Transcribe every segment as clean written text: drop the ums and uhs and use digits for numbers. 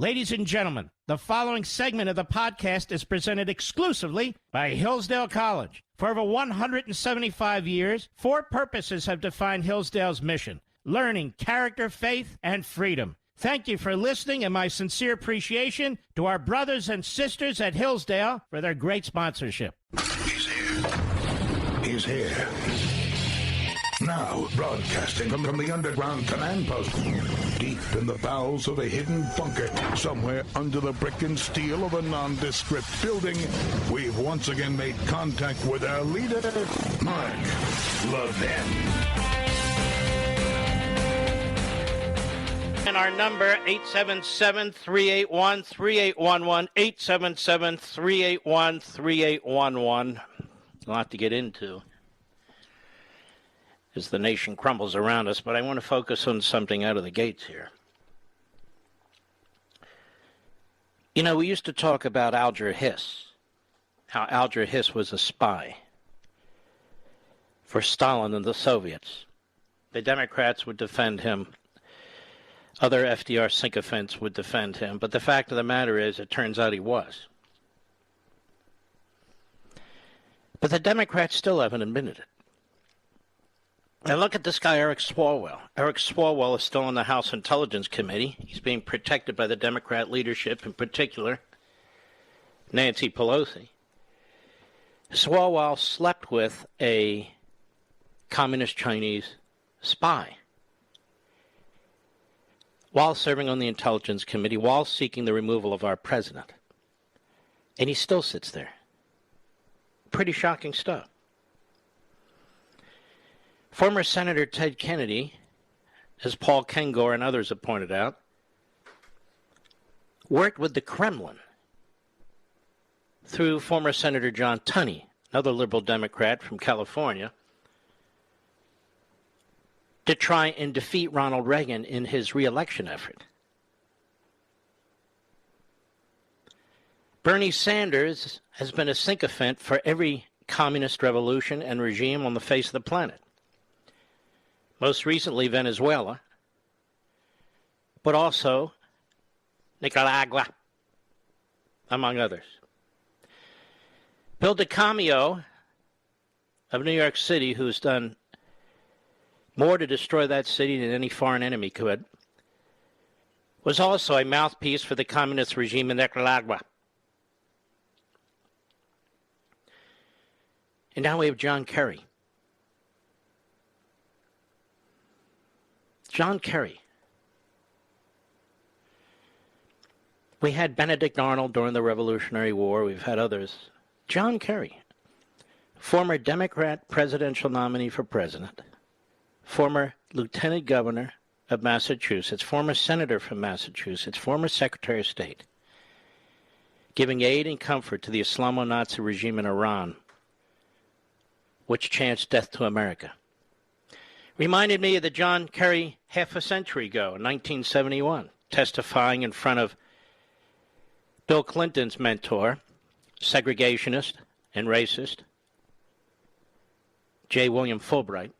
Ladies and gentlemen, the following segment of the podcast is presented exclusively by Hillsdale College. For over 175 years, four purposes have defined Hillsdale's mission: learning, character, faith, and freedom. Thank you for listening, and my sincere appreciation to our brothers and sisters at Hillsdale for their great sponsorship. He's here. He's here. Now, broadcasting from the underground command post, deep in the bowels of a hidden bunker, somewhere under the brick and steel of a nondescript building, we've once again made contact with our leader, Mark Levin. And our number, 877-381-3811, 877-381-3811. A lot to get into as the nation crumbles around us, but I want to focus on something out of the gates here. You know, we used to talk about Alger Hiss, how Alger Hiss was a spy for Stalin and the Soviets. The Democrats would defend him. Other FDR sycophants would defend him. But the fact of the matter is, it turns out he was. But the Democrats still haven't admitted it. Now look at this guy, Eric Swalwell. Eric Swalwell is still on the House Intelligence Committee. He's being protected by the Democrat leadership, in particular Nancy Pelosi. Swalwell slept with a communist Chinese spy while serving on the Intelligence Committee, while seeking the removal of our president. And he still sits there. Pretty shocking stuff. Former Senator Ted Kennedy, as Paul Kengor and others have pointed out, worked with the Kremlin through former Senator John Tunney, another liberal Democrat from California, to try and defeat Ronald Reagan in his re-election effort. Bernie Sanders has been a sycophant for every communist revolution and regime on the face of the planet. Most recently, Venezuela, but also Nicaragua, among others. Bill DeCamio of New York City, who's done more to destroy that city than any foreign enemy could, was also a mouthpiece for the communist regime in Nicaragua. And now we have John Kerry. John Kerry. We had Benedict Arnold during the Revolutionary War. We've had others. John Kerry, former Democrat presidential nominee for president, former lieutenant governor of Massachusetts, former senator from Massachusetts, former Secretary of State, giving aid and comfort to the Islamo-Nazi regime in Iran, which chants death to America. Reminded me of the John Kerry half a century ago, in 1971, testifying in front of Bill Clinton's mentor, segregationist and racist, J. William Fulbright,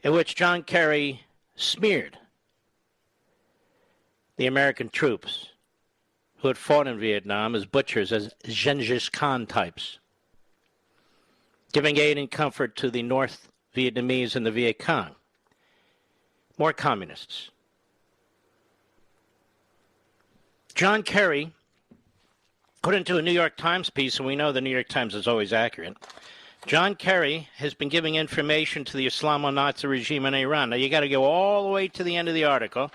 in which John Kerry smeared the American troops who had fought in Vietnam as butchers, as Genghis Khan types, giving aid and comfort to the North Vietnamese and the Viet Cong. More communists. John Kerry, according to a New York Times piece, and we know the New York Times is always accurate, John Kerry has been giving information to the Islamo-Nazi regime in Iran. Now, you got to go all the way to the end of the article.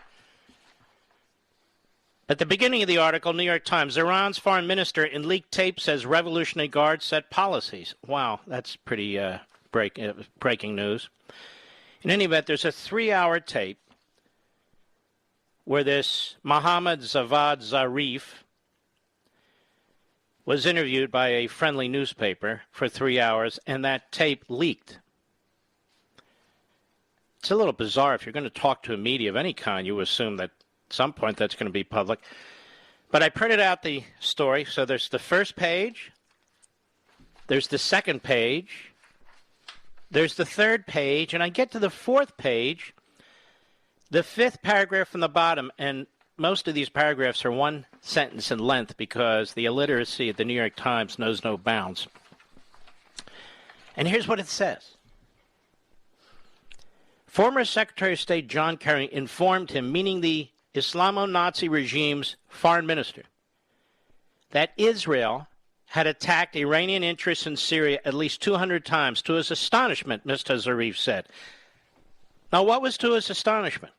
At the beginning of the article, New York Times, Iran's foreign minister in leaked tape says Revolutionary Guard set policies. Wow, that's pretty breaking news. In any event, there's a 3-hour tape where this Mohammad Javad Zarif was interviewed by a friendly newspaper for 3 hours, and that tape leaked. It's a little bizarre. If you're going to talk to a media of any kind, you assume that at some point that's going to be public. But I printed out the story. So there's the first page. There's the second page. There's the third page. And I get to the fourth page, the fifth paragraph from the bottom. And most of these paragraphs are one sentence in length because the illiteracy at the New York Times knows no bounds. And here's what it says. Former Secretary of State John Kerry informed him, meaning the Islamo-Nazi regime's foreign minister, that Israel had attacked Iranian interests in Syria at least 200 times. To his astonishment, Mr. Zarif said. Now, what was to his astonishment?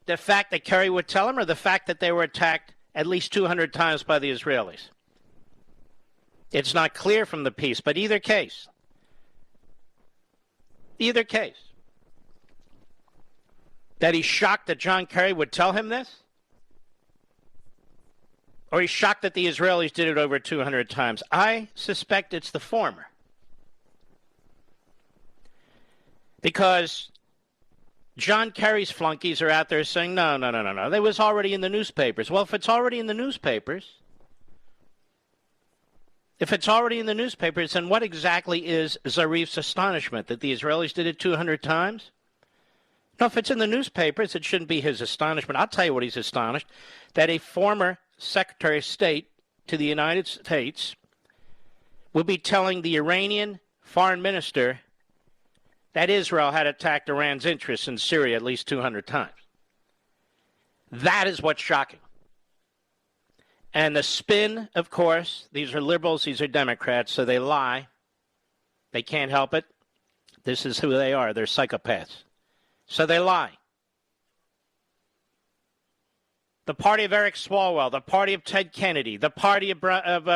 The fact that Kerry would tell him, or the fact that they were attacked at least 200 times by the Israelis? It's not clear from the piece, but either case, that he's shocked that John Kerry would tell him this? Or he's shocked that the Israelis did it over 200 times? I suspect it's the former. Because John Kerry's flunkies are out there saying, no. That was already in the newspapers. Well, if it's already in the newspapers, then what exactly is Zarif's astonishment? That the Israelis did it 200 times? No, if it's in the newspapers, it shouldn't be his astonishment. I'll tell you what he's astonished. That a former Secretary of State to the United States would be telling the Iranian foreign minister that Israel had attacked Iran's interests in Syria at least 200 times. That is what's shocking. And the spin, of course, these are liberals, these are Democrats, so they lie. They can't help it. This is who they are. They're psychopaths. So they lie. The party of Eric Swalwell, the party of Ted Kennedy, the party of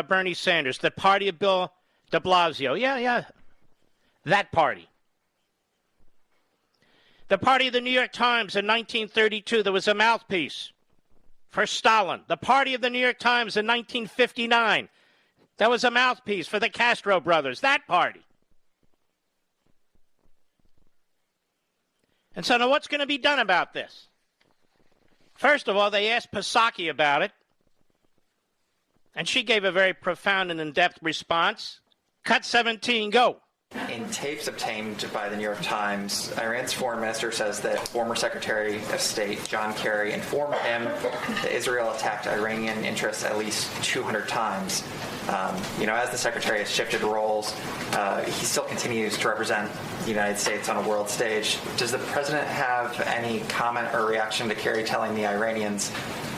Bernie Sanders, the party of Bill de Blasio. Yeah. That party. The party of the New York Times in 1932, there was a mouthpiece for Stalin. The party of the New York Times in 1959, that was a mouthpiece for the Castro brothers. That party. And so now what's going to be done about this? First of all, they asked Psaki about it, and she gave a very profound and in-depth response. Cut 17, go. In tapes obtained by the New York Times, Iran's foreign minister says that former Secretary of State John Kerry informed him that Israel attacked Iranian interests at least 200 times. As the Secretary has shifted roles, he still continues to represent the United States on a world stage. Does the President have any comment or reaction to Kerry telling the Iranians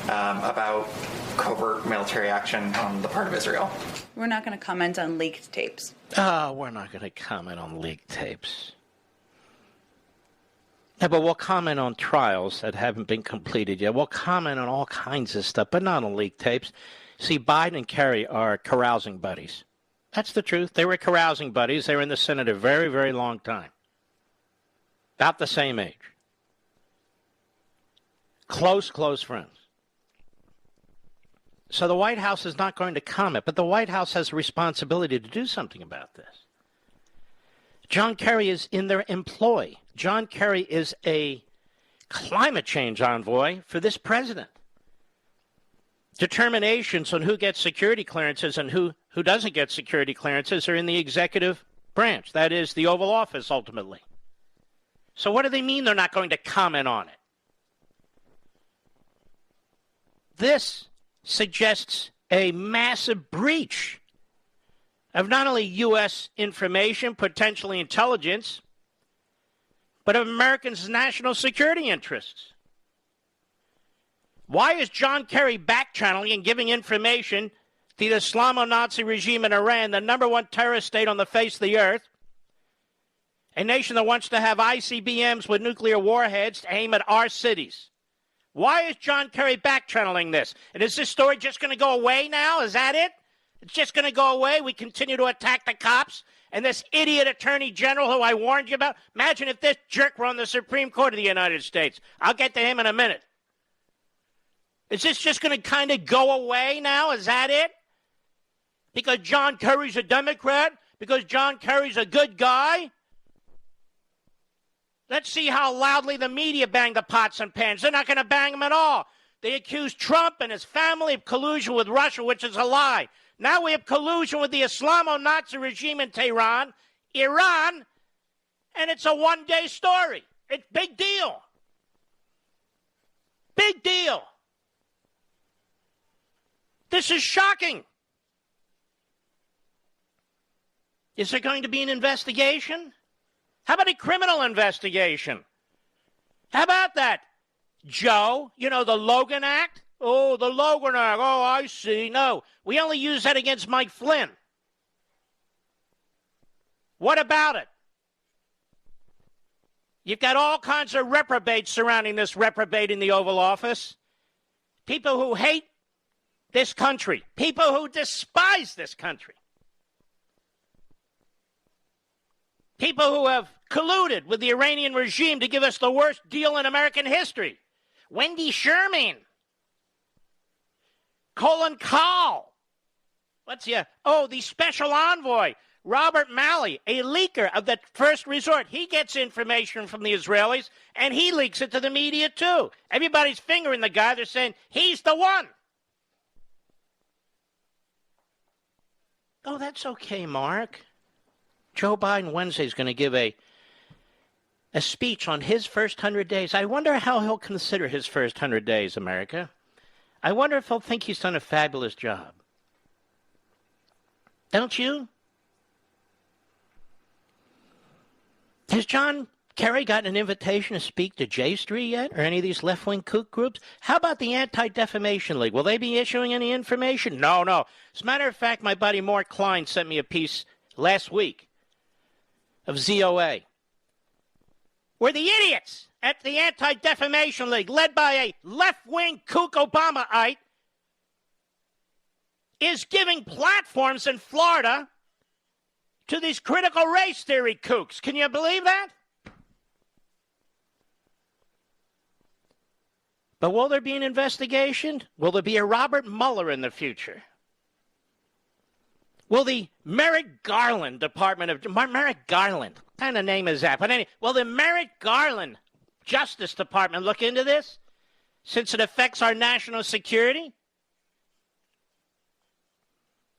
about covert military action on the part of Israel? We're not going to comment on leaked tapes. We're not going to comment on leaked tapes. Yeah, but we'll comment on trials that haven't been completed yet. We'll comment on all kinds of stuff, but not on leaked tapes. See, Biden and Kerry are carousing buddies. That's the truth. They were carousing buddies. They were in the Senate a very, very long time. About the same age. Close friends. So the White House is not going to comment, but the White House has a responsibility to do something about this. John Kerry is in their employ. John Kerry is a climate change envoy for this president. Determinations on who gets security clearances and who doesn't get security clearances are in the executive branch. That is the Oval Office, ultimately. So what do they mean they're not going to comment on it? This suggests a massive breach of not only U.S. information, potentially intelligence, but of Americans' national security interests. Why is John Kerry back-channeling and giving information to the Islamo-Nazi regime in Iran, the number one terrorist state on the face of the earth, a nation that wants to have ICBMs with nuclear warheads to aim at our cities? Why is John Kerry back-channeling this? And is this story just going to go away now? Is that it? It's just going to go away? We continue to attack the cops? And this idiot attorney general who I warned you about? Imagine if this jerk were on the Supreme Court of the United States. I'll get to him in a minute. Is this just going to kind of go away now? Is that it? Because John Kerry's a Democrat? Because John Kerry's a good guy? Let's see how loudly the media bang the pots and pans. They're not going to bang them at all. They accuse Trump and his family of collusion with Russia, which is a lie. Now we have collusion with the Islamo-Nazi regime in Tehran, Iran, and it's a one-day story. It's big deal. Big deal. This is shocking. Is there going to be an investigation? How about a criminal investigation? How about that, Joe? You know, the Logan Act? Oh, the Logan Act. Oh, I see. No, we only use that against Mike Flynn. What about it? You've got all kinds of reprobates surrounding this reprobate in the Oval Office. People who hate this country. People who despise this country. People who have colluded with the Iranian regime to give us the worst deal in American history. Wendy Sherman. Colin Kahl. The special envoy, Robert Malley, a leaker of the first resort. He gets information from the Israelis, and he leaks it to the media, too. Everybody's fingering the guy. They're saying, he's the one. Oh, that's okay, Mark. Joe Biden Wednesday is going to give a speech on his first 100 days. I wonder how he'll consider his first 100 days, America. I wonder if he'll think he's done a fabulous job. Don't you? Has John Kerry gotten an invitation to speak to J Street yet, or any of these left-wing kook groups? How about the Anti-Defamation League? Will they be issuing any information? No. As a matter of fact, my buddy Mark Klein sent me a piece last week of ZOA, where the idiots at the Anti-Defamation League, led by a left-wing kook Obamaite, is giving platforms in Florida to these critical race theory kooks. Can you believe that? But will there be an investigation? Will there be a Robert Mueller in the future? Will the Merrick Garland Department of... Merrick Garland, what kind of name is that? But anyway, will the Merrick Garland Justice Department look into this, since it affects our national security?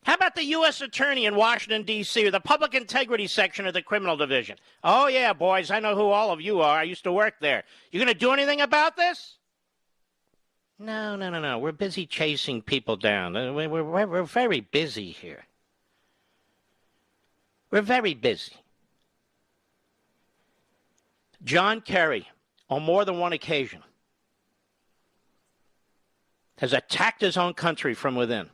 How about the U.S. Attorney in Washington, D.C., or the Public Integrity Section of the Criminal Division? Oh, yeah, boys, I know who all of you are. I used to work there. You going to do anything about this? No. We're busy chasing people down. We're very busy here. We're very busy. John Kerry, on more than one occasion, has attacked his own country from within.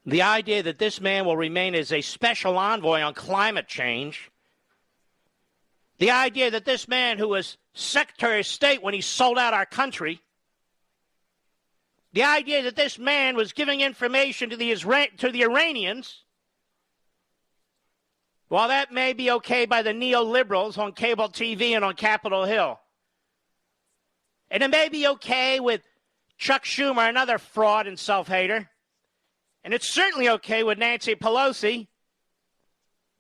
The idea that this man will remain as a special envoy on climate change, the idea that this man who was Secretary of State when he sold out our country, the idea that this man was giving information to the Iranians, while that may be okay by the neoliberals on cable TV and on Capitol Hill, and it may be okay with Chuck Schumer, another fraud and self-hater, and it's certainly okay with Nancy Pelosi,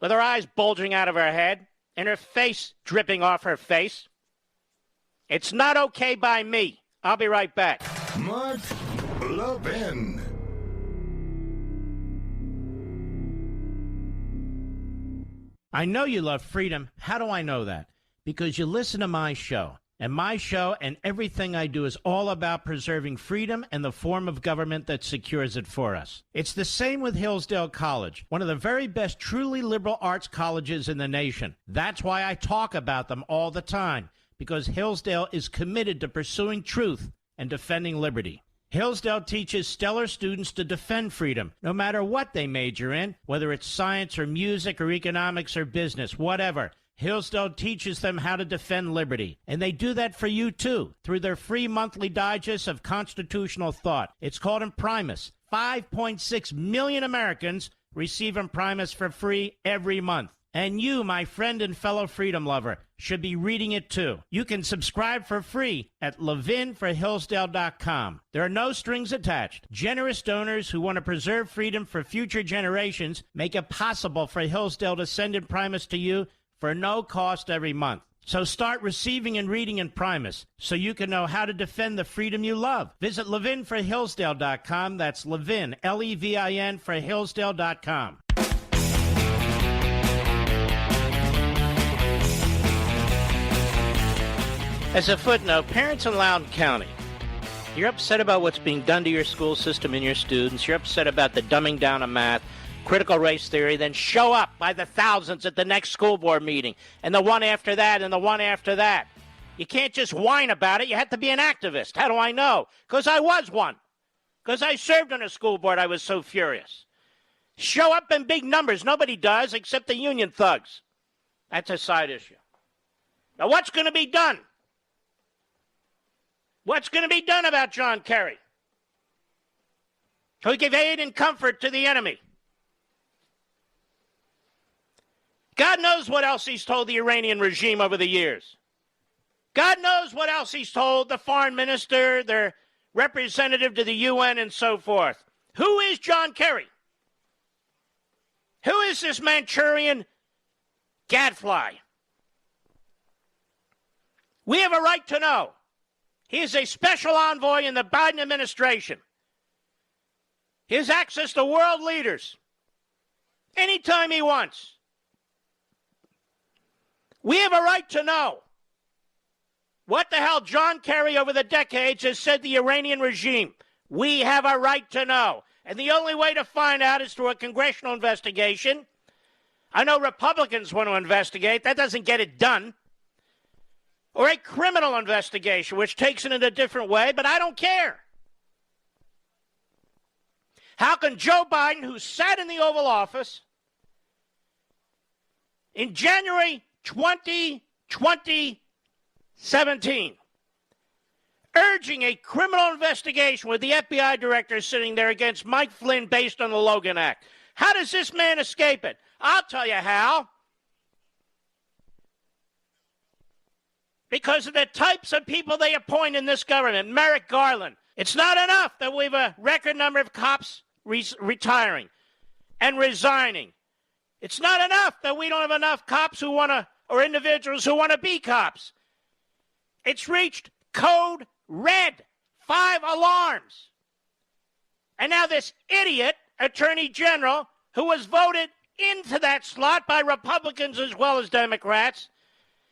with her eyes bulging out of her head and her face dripping off her face. It's not okay by me. I'll be right back. Mark Levin. I know you love freedom. How do I know that? Because you listen to my show. And my show and everything I do is all about preserving freedom and the form of government that secures it for us. It's the same with Hillsdale College, one of the very best truly liberal arts colleges in the nation. That's why I talk about them all the time, because Hillsdale is committed to pursuing truth and defending liberty. Hillsdale teaches stellar students to defend freedom, no matter what they major in, whether it's science or music or economics or business, whatever. Hillsdale teaches them how to defend liberty. And they do that for you, too, through their free monthly digest of constitutional thought. It's called Imprimis. 5.6 million Americans receive Imprimis for free every month. And you, my friend and fellow freedom lover, should be reading it, too. You can subscribe for free at levinforhillsdale.com. There are no strings attached. Generous donors who want to preserve freedom for future generations make it possible for Hillsdale to send Imprimis to you for no cost every month. So start receiving and reading Imprimis so you can know how to defend the freedom you love. Visit levinforhillsdale.com. That's Levin, Levin, for Hillsdale.com. As a footnote, parents in Loudoun County, You're upset about what's being done to your school system and your students. You're upset about the dumbing down of math, critical race theory. Then show up by the thousands at the next school board meeting, and the one after that, and the one after that. You can't just whine about it. You have to be an activist. How do I know? Because I was one. Because I served on a school board. I was so furious. Show up in big numbers. Nobody does except the union thugs. That's a side issue. Now, what's going to be done? What's going to be done about John Kerry, who gave aid and comfort to the enemy? God knows what else he's told the Iranian regime over the years. God knows what else he's told the foreign minister, their representative to the UN, and so forth. Who is John Kerry? Who is this Manchurian gadfly? We have a right to know. He is a special envoy in the Biden administration. He has access to world leaders anytime he wants. We have a right to know what the hell John Kerry over the decades has said to the Iranian regime. We have a right to know. And the only way to find out is through a congressional investigation. I know Republicans want to investigate. That doesn't get it done. Or a criminal investigation, which takes it in a different way, but I don't care. How can Joe Biden, who sat in the Oval Office in January 2017, urging a criminal investigation with the FBI director sitting there against Mike Flynn based on the Logan Act? How does this man escape it? I'll tell you how. Because of the types of people they appoint in this government. Merrick Garland. It's not enough that we have a record number of cops retiring and resigning. It's not enough that we don't have enough cops who want to, or individuals who want to be cops. It's reached code red, 5 alarms. And now this idiot attorney general, who was voted into that slot by Republicans as well as Democrats,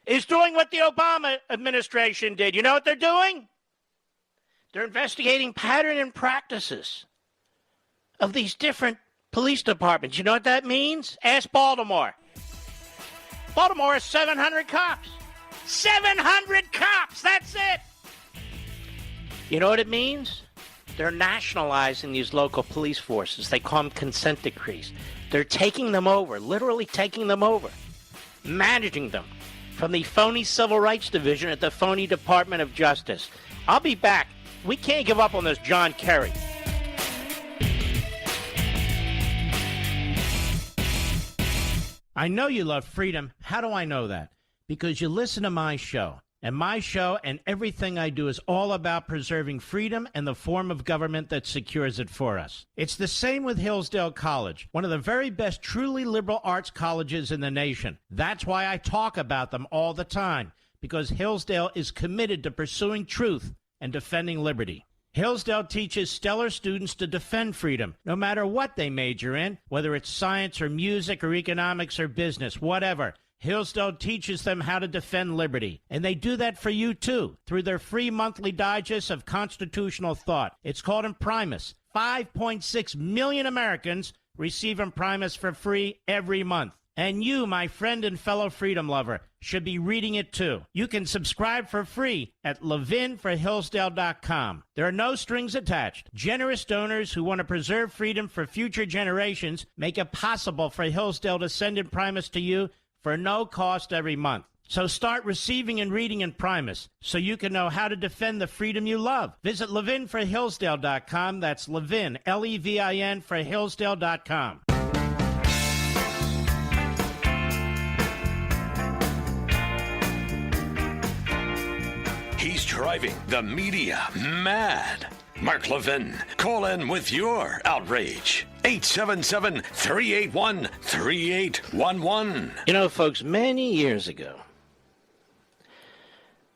is doing what the Obama administration did. You know what they're doing? They're investigating pattern and practices of these different police departments. You know what that means? Ask Baltimore. Baltimore has 700 cops. 700 cops! That's it! You know what it means? They're nationalizing these local police forces. They call them consent decrees. They're taking them over, literally taking them over, managing them from the phony Civil Rights Division at the phony Department of Justice. I'll be back. We can't give up on this John Kerry. I know you love freedom. How do I know that? Because you listen to my show. And my show and everything I do is all about preserving freedom and the form of government that secures it for us. It's the same with Hillsdale College, one of the very best truly liberal arts colleges in the nation. That's why I talk about them all the time, because Hillsdale is committed to pursuing truth and defending liberty. Hillsdale teaches stellar students to defend freedom, no matter what they major in, whether it's science or music or economics or business, whatever. Hillsdale teaches them how to defend liberty. And they do that for you, too, through their free monthly digest of constitutional thought. It's called Imprimis. 5.6 million Americans receive Imprimis for free every month. And you, my friend and fellow freedom lover, should be reading it, too. You can subscribe for free at levinforhillsdale.com. There are no strings attached. Generous donors who want to preserve freedom for future generations make it possible for Hillsdale to send Imprimis to you for no cost every month. So start receiving and reading Imprimis so you can know how to defend the freedom you love. Visit levinforhillsdale.com. That's Levin, Levin, for Hillsdale.com. He's driving the media mad. Mark Levin, call in with your outrage. 877-381-3811. You know, folks, many years ago,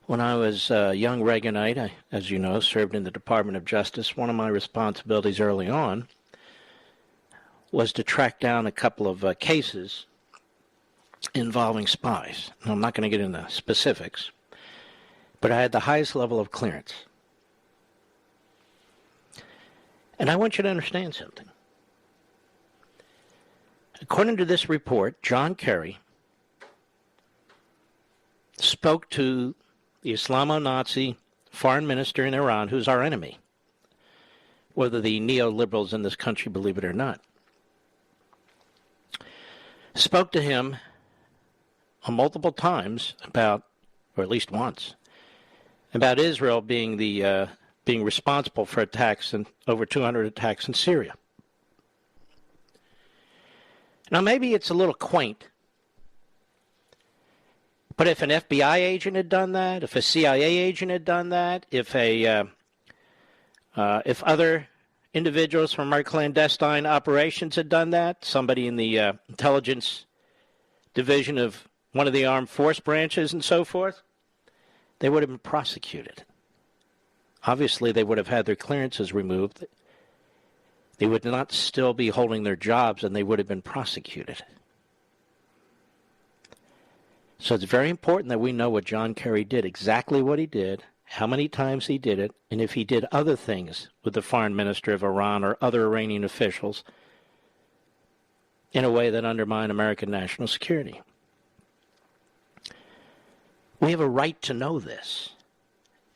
when I was a young Reaganite, I, as you know, served in the Department of Justice. One of my responsibilities early on was to track down a couple of cases involving spies. Now, I'm not going to get into specifics, but I had the highest level of clearance. And I want you to understand something. According to this report, John Kerry spoke to the Islamo-Nazi foreign minister in Iran, who's our enemy, whether the neoliberals in this country believe it or not. Spoke to him multiple times about, or at least once, about Israel being being responsible for attacks and over 200 attacks in Syria. Now, maybe it's a little quaint, but if an FBI agent had done that, if a CIA agent had done that, if other individuals from our clandestine operations had done that, somebody in the intelligence division of one of the armed force branches and so forth, they would have been prosecuted. Obviously, they would have had their clearances removed. They would not still be holding their jobs, and they would have been prosecuted. So it's very important that we know what John Kerry did, exactly what he did, how many times he did it, and if he did other things with the foreign minister of Iran or other Iranian officials in a way that undermined American national security. We have a right to know this.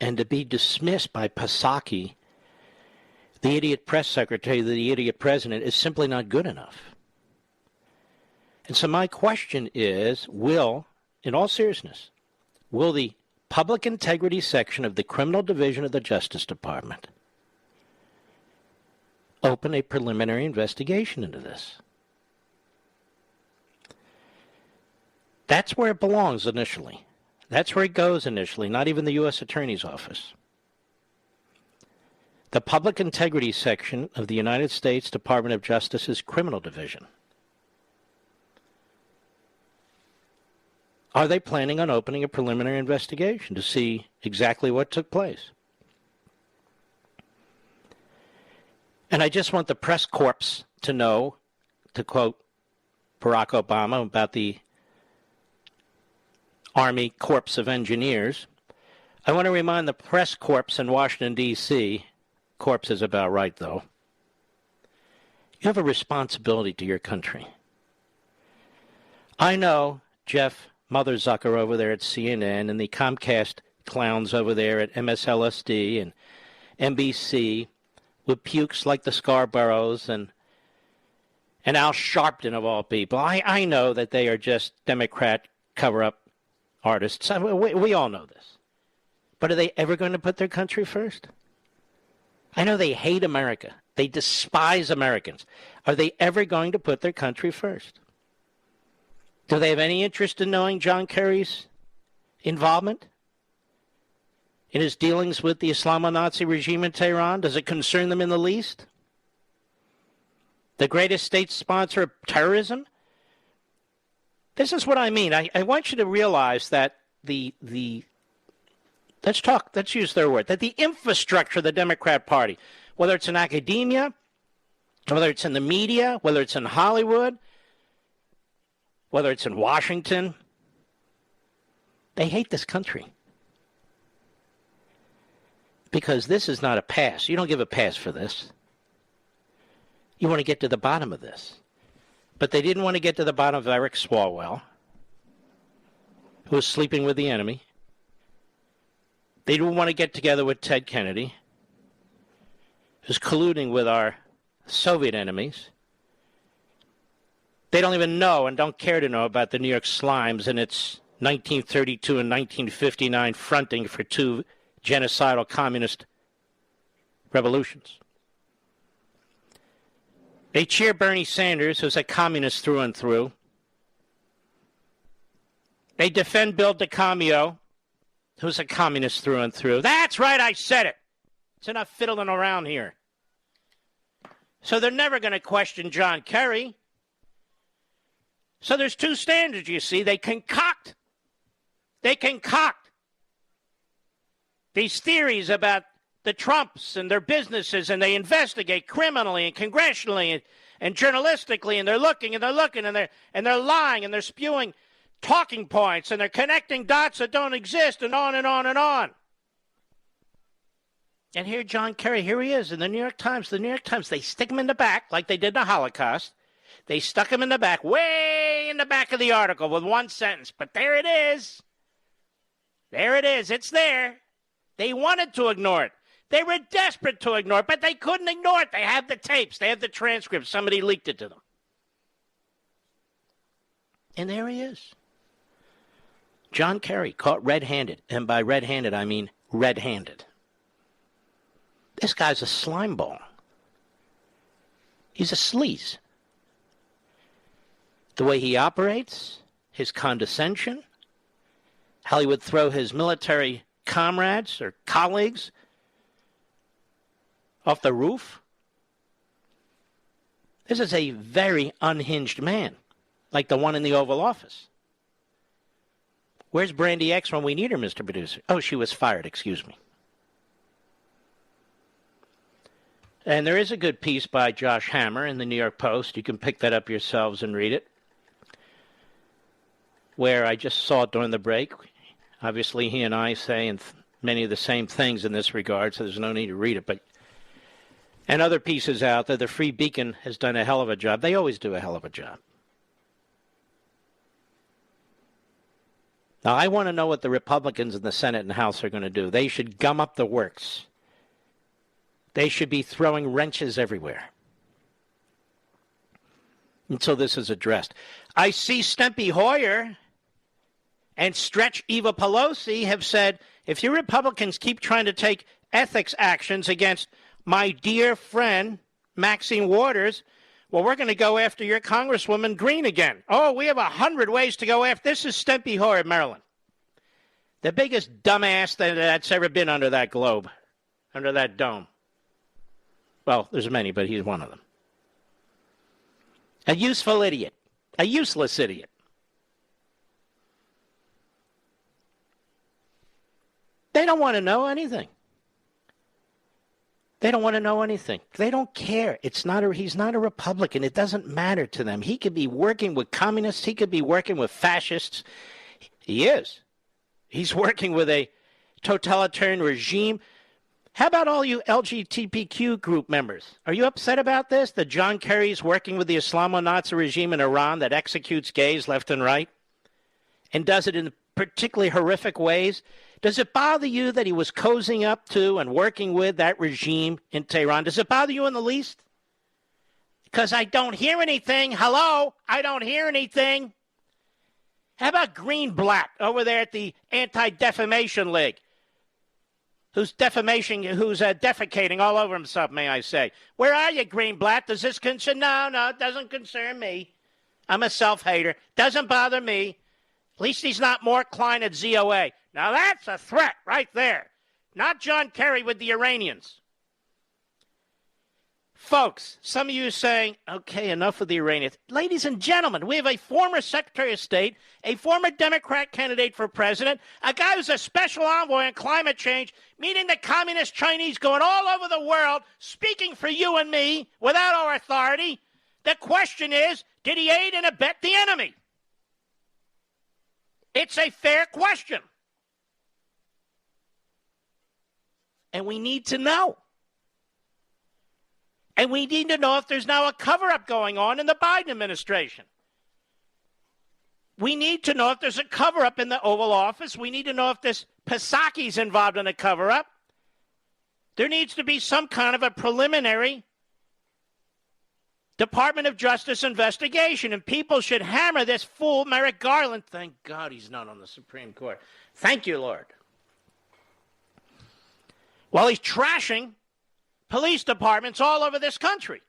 And to be dismissed by Psaki, the idiot press secretary, the idiot president, is simply not good enough. And so my question is, in all seriousness, will the Public Integrity Section of the Criminal Division of the Justice Department open a preliminary investigation into this? That's where it belongs initially. That's where it goes initially, not even the U.S. Attorney's Office. The Public Integrity Section of the United States Department of Justice's Criminal Division. Are they planning on opening a preliminary investigation to see exactly what took place? And I just want the press corps to know, to quote Barack Obama about the Army Corps of Engineers, I want to remind the press corps in Washington, D.C., corps is about right, though, you have a responsibility to your country. I know Jeff Motherzucker over there at CNN and the Comcast clowns over there at MSLSD and NBC with pukes like the Scarboroughs and Al Sharpton of all people. I know that they are just Democrat cover-up artists. We all know this. But are they ever going to put their country first? I know they hate America. They despise Americans. Are they ever going to put their country first? Do they have any interest in knowing John Kerry's involvement in his dealings with the Islamo-Nazi regime in Tehran? Does it concern them in the least? The greatest state sponsor of terrorism? This is what I mean. I want you to realize that let's use their word, that the infrastructure of the Democrat Party, whether it's in academia, whether it's in the media, whether it's in Hollywood, whether it's in Washington, they hate this country. Because this is not a pass. You don't give a pass for this. You want to get to the bottom of this. But they didn't want to get to the bottom of Eric Swalwell, who was sleeping with the enemy. They didn't want to get together with Ted Kennedy, who's colluding with our Soviet enemies. They don't even know and don't care to know about the New York Slimes and its 1932 and 1959 fronting for two genocidal communist revolutions. They cheer Bernie Sanders, who's a communist through and through. They defend Bill DeCamio, who's a communist through and through. That's right, I said it. It's enough fiddling around here. So they're never going to question John Kerry. So there's two standards, you see. They concoct these theories about the Trumps and their businesses, and they investigate criminally and congressionally and journalistically, and they're looking and they're lying and they're spewing talking points and they're connecting dots that don't exist, and on and on and on. And here John Kerry, here he is in the New York Times. The New York Times, they stick him in the back like they did the Holocaust. They stuck him in the back, way in the back of the article with one sentence. But there it is. There it is. It's there. They wanted to ignore it. They were desperate to ignore it, but they couldn't ignore it. They have the tapes. They have the transcripts. Somebody leaked it to them. And there he is. John Kerry, caught red-handed. And by red-handed, I mean red-handed. This guy's a slime ball. He's a sleaze. The way he operates, his condescension, how he would throw his military comrades or colleagues off the roof. This is a very unhinged man, like the one in the Oval Office. Where's Brandy X when we need her, Mr. Producer? Oh, she was fired, excuse me. And there is a good piece by Josh Hammer in the New York Post. You can pick that up yourselves and read it, where I just saw it during the break. Obviously, he and I say many of the same things in this regard, so there's no need to read it. And other pieces out there. The Free Beacon has done a hell of a job. They always do a hell of a job. Now, I want to know what the Republicans in the Senate and House are going to do. They should gum up the works. They should be throwing wrenches everywhere until this is addressed. I see Steny Hoyer and Stretch Eva Pelosi have said, if you Republicans keep trying to take ethics actions against my dear friend Maxine Waters, well, we're going to go after your Congresswoman Green again. Oh, we have 100 ways to go after. This is Steny Hoyer, Maryland. The biggest dumbass that's ever been under that globe, under that dome. Well, there's many, but he's one of them. A useful idiot. A useless idiot. They don't want to know anything. They don't want to know anything. They don't care. He's not a Republican. It doesn't matter to them. He could be working with communists. He could be working with fascists. He is. He's working with a totalitarian regime. How about all you LGBTQ group members? Are you upset about this? That John Kerry's working with the Islamo-Nazi regime in Iran that executes gays left and right and does it in particularly horrific ways? Does it bother you that he was cozying up to and working with that regime in Tehran? Does it bother you in the least? Because I don't hear anything. Hello? I don't hear anything. How about Greenblatt over there at the Anti-Defamation League? Who's defecating all over himself, may I say. Where are you, Greenblatt? Does this concern? No, it doesn't concern me. I'm a self-hater. Doesn't bother me. At least he's not Mark Klein at ZOA. Now that's a threat right there. Not John Kerry with the Iranians. Folks, some of you are saying, okay, enough of the Iranians. Ladies and gentlemen, we have a former Secretary of State, a former Democrat candidate for president, a guy who's a special envoy on climate change, meeting the communist Chinese, going all over the world, speaking for you and me without our authority. The question is, did he aid and abet the enemy? It's a fair question. And we need to know. And we need to know if there's now a cover-up going on in the Biden administration. We need to know if there's a cover-up in the Oval Office. We need to know if this Psaki's involved in a cover-up. There needs to be some kind of a preliminary Department of Justice investigation, and people should hammer this fool, Merrick Garland. Thank God he's not on the Supreme Court. Thank you, Lord. While he's trashing police departments all over this country.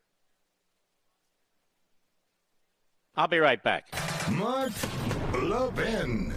I'll be right back. Mark Levin.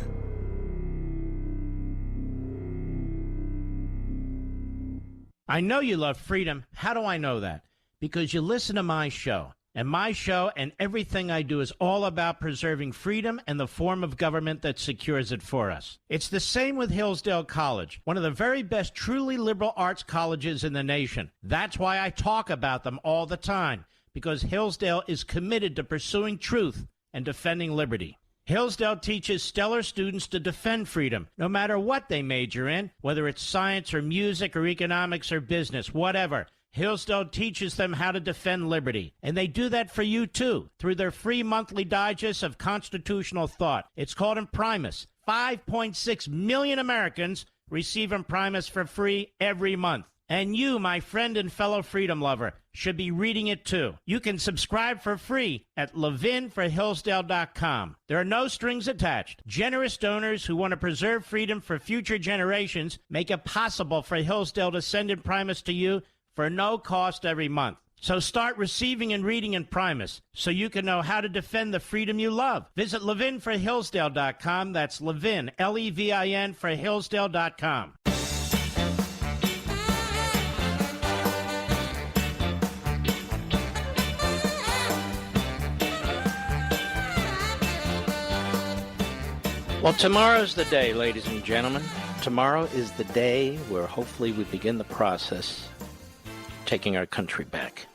I know you love freedom. How do I know that? Because you listen to my show. And my show and everything I do is all about preserving freedom and the form of government that secures it for us. It's the same with Hillsdale College, one of the very best truly liberal arts colleges in the nation. That's why I talk about them all the time, because Hillsdale is committed to pursuing truth and defending liberty. Hillsdale teaches stellar students to defend freedom, no matter what they major in, whether it's science or music or economics or business, whatever. Hillsdale teaches them how to defend liberty. And they do that for you, too, through their free monthly digest of constitutional thought. It's called Imprimis. 5.6 million Americans receive Imprimis for free every month. And you, my friend and fellow freedom lover, should be reading it too. You can subscribe for free at levinforhillsdale.com. There are no strings attached. Generous donors who want to preserve freedom for future generations make it possible for Hillsdale to send Imprimis to you for no cost every month. So start receiving and reading Imprimis so you can know how to defend the freedom you love. Visit levinforhillsdale.com. That's Levin, Levin, for Hillsdale.com. Well, tomorrow's the day, ladies and gentlemen. Tomorrow is the day where hopefully we begin the process of taking our country back.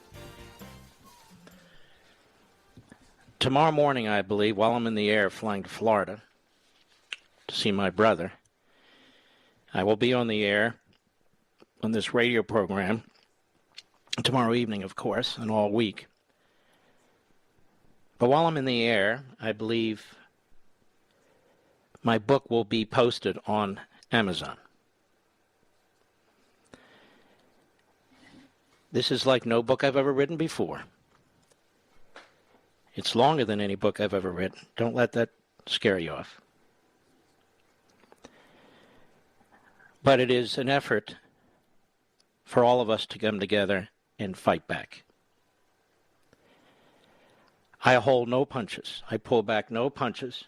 Tomorrow morning, I believe, while I'm in the air flying to Florida to see my brother, I will be on the air on this radio program tomorrow evening, of course, and all week. But while I'm in the air, I believe my book will be posted on Amazon. This is like no book I've ever written before. It's longer than any book I've ever written. Don't let that scare you off. But it is an effort for all of us to come together and fight back. I hold no punches. I pull back no punches.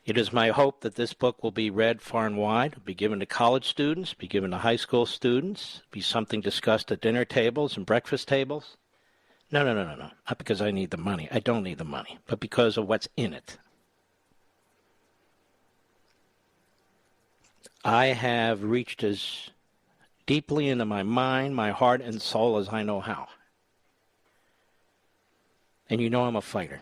It is my hope that this book will be read far and wide, be given to college students, be given to high school students, be something discussed at dinner tables and breakfast tables. No. Not because I need the money. I don't need the money, but because of what's in it. I have reached as deeply into my mind, my heart, and soul as I know how. And you know I'm a fighter.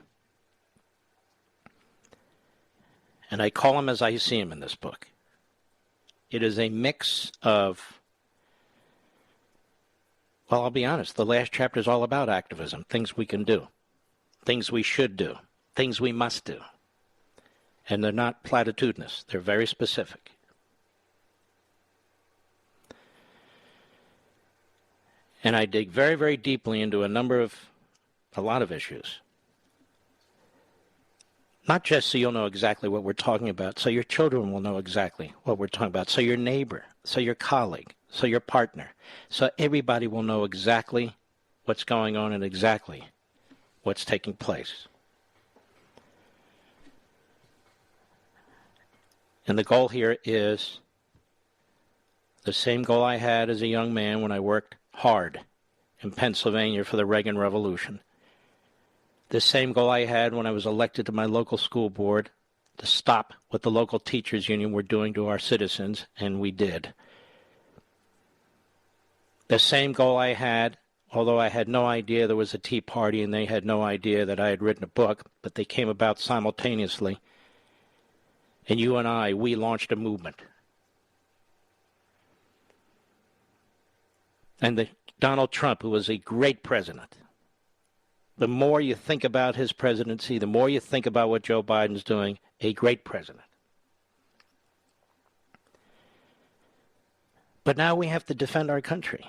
And I call him as I see him in this book. It is a mix of, well, I'll be honest, the last chapter is all about activism, things we can do, things we should do, things we must do. And they're not platitudinous. They're very specific. And I dig very, very deeply into a lot of issues. Not just so you'll know exactly what we're talking about, so your children will know exactly what we're talking about, so your neighbor, so your colleague, so your partner, so everybody will know exactly what's going on and exactly what's taking place. And the goal here is the same goal I had as a young man when I worked hard in Pennsylvania for the Reagan Revolution. The same goal I had when I was elected to my local school board to stop what the local teachers union were doing to our citizens, and we did. The same goal I had, although I had no idea there was a Tea Party and they had no idea that I had written a book, but they came about simultaneously. And you and I, we launched a movement. And Donald Trump, who was a great president, the more you think about his presidency, the more you think about what Joe Biden's doing, a great president. But now we have to defend our country.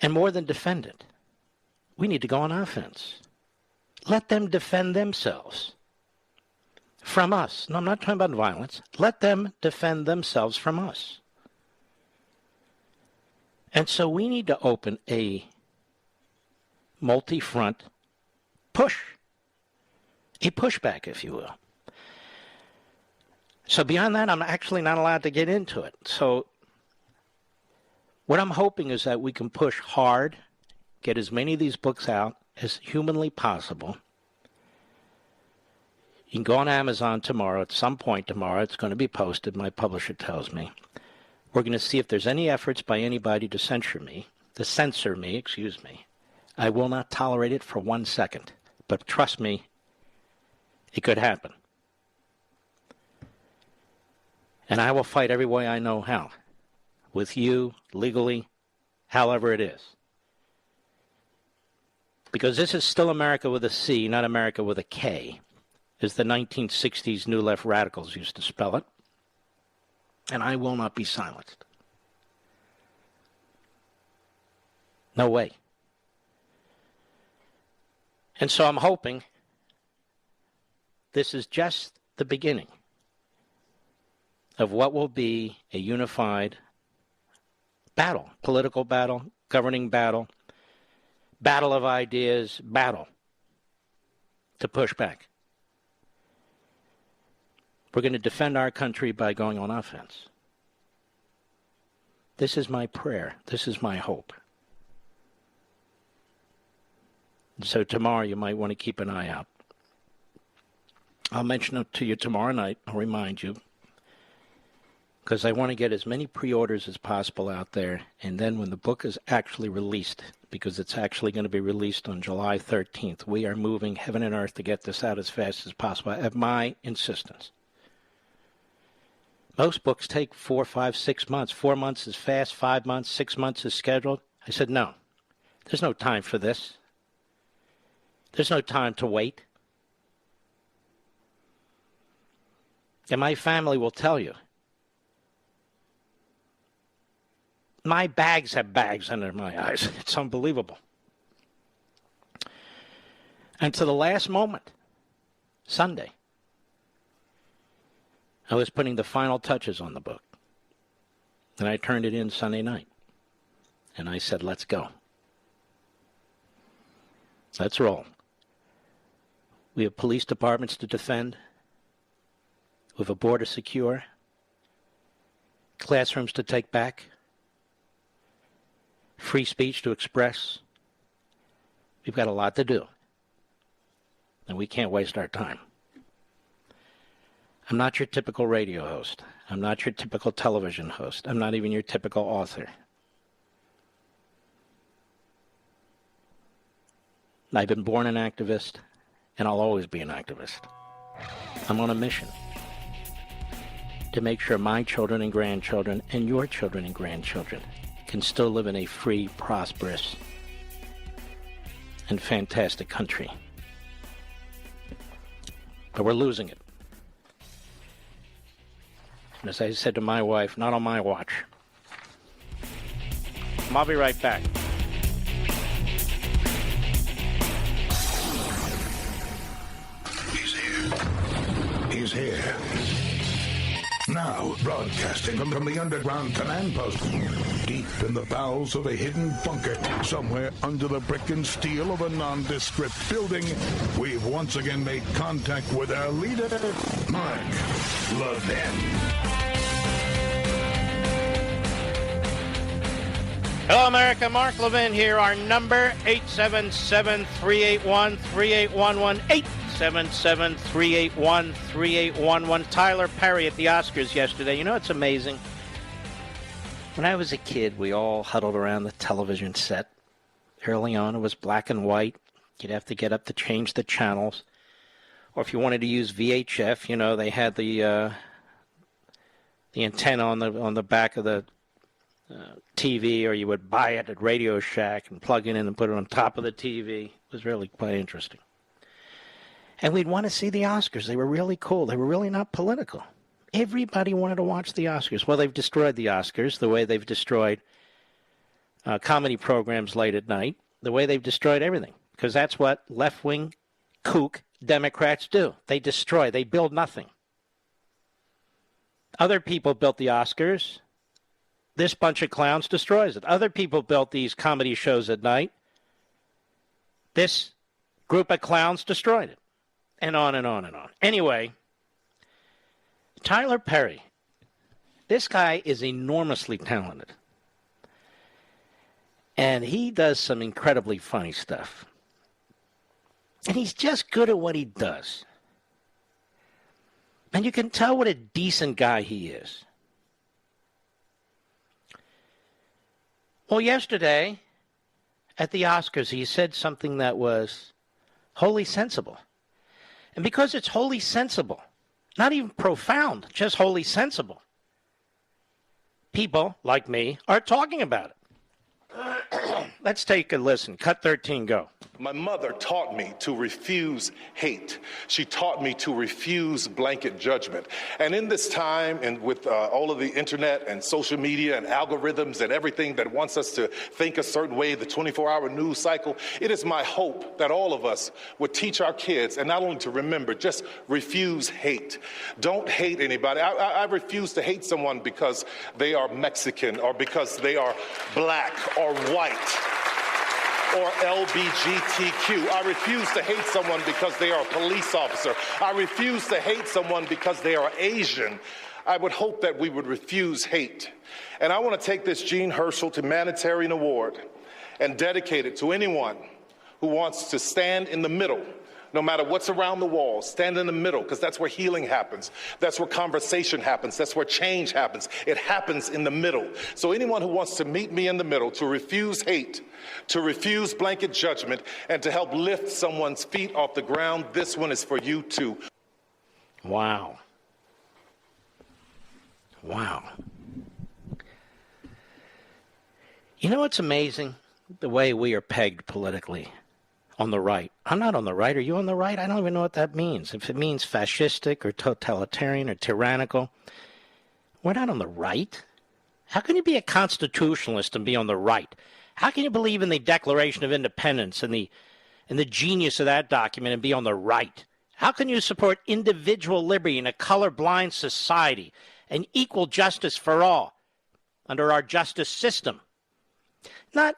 And more than defend it, we need to go on offense. Let them defend themselves from us. No, I'm not talking about violence. Let them defend themselves from us. And so we need to open a multi-front push, a pushback, if you will. So beyond that, I'm actually not allowed to get into it. So what I'm hoping is that we can push hard, get as many of these books out as humanly possible. You can go on Amazon tomorrow. At some point tomorrow, it's going to be posted, my publisher tells me. We're going to see if there's any efforts by anybody to censor me, I will not tolerate it for 1 second. But trust me, it could happen. And I will fight every way I know how. With you, legally, however it is. Because this is still America with a C, not America with a K, as the 1960s New Left radicals used to spell it. And I will not be silenced. No way. And so I'm hoping this is just the beginning of what will be a unified battle, political battle, governing battle, battle of ideas, battle to push back. We're going to defend our country by going on offense. This is my prayer. This is my hope. So tomorrow you might want to keep an eye out. I'll mention it to you tomorrow night. I'll remind you. Because I want to get as many pre-orders as possible out there. And then when the book is actually released, because it's actually going to be released on July 13th, we are moving heaven and earth to get this out as fast as possible at my insistence. Most books take 4, 5, 6 months. 4 months is fast, 5 months, 6 months is scheduled. I said, no, there's no time for this. There's no time to wait. And my family will tell you. My bags have bags under my eyes. It's unbelievable. And to the last moment, Sunday, I was putting the final touches on the book. And I turned it in Sunday night. And I said, let's go. Let's roll. We have police departments to defend. We have a border secure. Classrooms to take back. Free speech to express. We've got a lot to do. And we can't waste our time. I'm not your typical radio host. I'm not your typical television host. I'm not even your typical author. I've been born an activist, and I'll always be an activist. I'm on a mission to make sure my children and grandchildren and your children and grandchildren can still live in a free, prosperous, and fantastic country. But we're losing it. And as I said to my wife, not on my watch. I'll be right back. He's here. Now, broadcasting from the underground command post, deep in the bowels of a hidden bunker, somewhere under the brick and steel of a nondescript building, we've once again made contact with our leader, Mark Levin. Hello, America. Mark Levin here. Our number, 877-381-3811. 877-381-3811. Tyler Perry at the Oscars yesterday. You know, it's amazing. When I was a kid, we all huddled around the television set. Early on, it was black and white. You'd have to get up to change the channels. Or if you wanted to use VHF, you know, they had the antenna on the back of the TV, or you would buy it at Radio Shack and plug it in and put it on top of the TV. It was really quite interesting. And we'd want to see the Oscars. They were really cool. They were really not political. Everybody wanted to watch the Oscars. Well, they've destroyed the Oscars the way they've destroyed comedy programs late at night, the way they've destroyed everything, because that's what left-wing kook Democrats do. They destroy. They build nothing. Other people built the Oscars. This bunch of clowns destroys it. Other people built these comedy shows at night. This group of clowns destroyed it. And on and on and on. Anyway, Tyler Perry. This guy is enormously talented. And he does some incredibly funny stuff. And he's just good at what he does. And you can tell what a decent guy he is. Well, yesterday, at the Oscars, he said something that was wholly sensible. And because it's wholly sensible, not even profound, just wholly sensible, people like me are talking about it. Let's take a listen. Cut 13, go. My mother taught me to refuse hate. She taught me to refuse blanket judgment. And in this time, and with all of the internet and social media and algorithms and everything that wants us to think a certain way, the 24-hour news cycle, it is my hope that all of us would teach our kids, and not only to remember, just refuse hate. Don't hate anybody. I refuse to hate someone because they are Mexican or because they are black or white or LGBTQ. I refuse to hate someone because they are a police officer. I refuse to hate someone because they are Asian. I would hope that we would refuse hate. And I want to take this Jean Herschel Humanitarian Award and dedicate it to anyone who wants to stand in the middle. No matter what's around the wall, stand in the middle, because that's where healing happens. That's where conversation happens. That's where change happens. It happens in the middle. So anyone who wants to meet me in the middle, to refuse hate, to refuse blanket judgment, and to help lift someone's feet off the ground, this one is for you too. Wow. Wow. You know what's amazing? The way we are pegged politically. On the right. I'm not on the right. Are you on the right? I don't even know what that means. If it means fascistic or totalitarian or tyrannical, we're not on the right. How can you be a constitutionalist and be on the right? How can you believe in the Declaration of Independence and the genius of that document and be on the right? How can you support individual liberty in a colorblind society and equal justice for all under our justice system? Not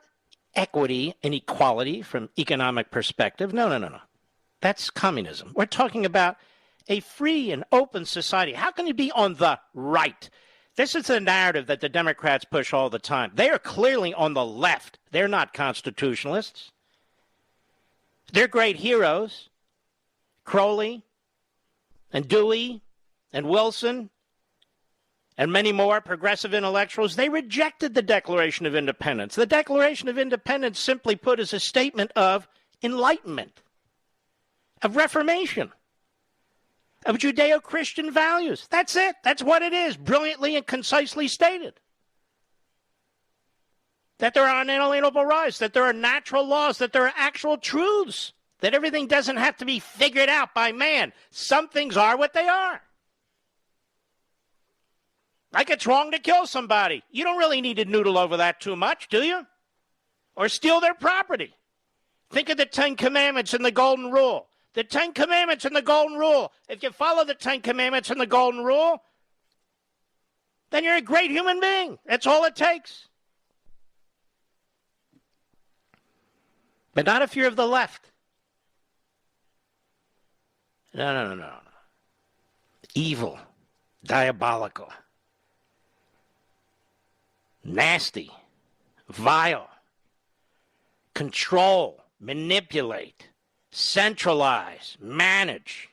equity and equality from economic perspective. No. That's communism. We're talking about a free and open society. How can you be on the right? This is the narrative that the Democrats push all the time. They are clearly on the left. They're not constitutionalists. They're great heroes. Crowley and Dewey and Wilson and many more progressive intellectuals, they rejected the Declaration of Independence. The Declaration of Independence, simply put, is a statement of enlightenment, of reformation, of Judeo-Christian values. That's it. That's what it is, brilliantly and concisely stated. That there are unalienable rights, that there are natural laws, that there are actual truths, that everything doesn't have to be figured out by man. Some things are what they are. Like it's wrong to kill somebody. You don't really need to noodle over that too much, do you? Or steal their property. Think of the 10 Commandments and the Golden Rule. The 10 Commandments and the Golden Rule. If you follow the 10 Commandments and the Golden Rule, then you're a great human being. That's all it takes. But not if you're of the left. No. Evil. Diabolical. Nasty, vile, control, manipulate, centralize, manage,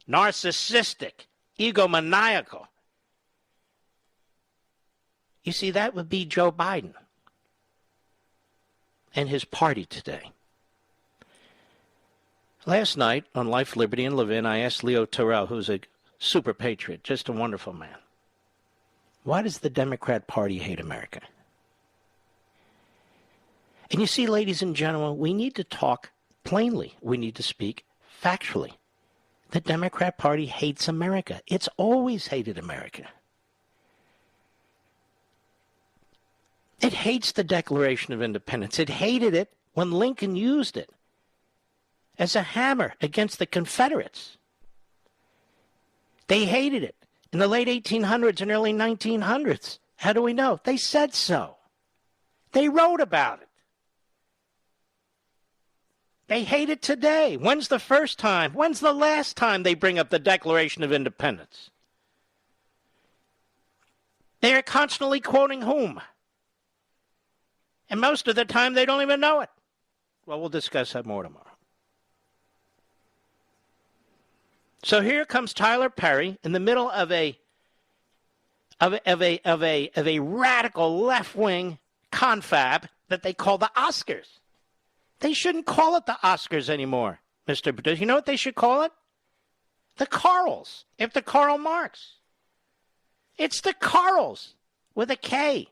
narcissistic, egomaniacal. You see, that would be Joe Biden and his party today. Last night on Life, Liberty, and Levin, I asked Leo Terrell, who's a super patriot, just a wonderful man, why does the Democrat Party hate America? And you see, ladies and gentlemen, we need to talk plainly. We need to speak factually. The Democrat Party hates America. It's always hated America. It hates the Declaration of Independence. It hated it when Lincoln used it as a hammer against the Confederates. They hated it in the late 1800s and early 1900s. How do we know? They said so. They wrote about it. They hate it today. When's the first time? When's the last time they bring up the Declaration of Independence? They are constantly quoting whom? And most of the time they don't even know it. Well, we'll discuss that more tomorrow. So here comes Tyler Perry in the middle of a radical left-wing confab that they call the Oscars. They shouldn't call it the Oscars anymore, Mr. Producer. You know what they should call it? The Carls, after Karl Marx. It's the Carls with a K.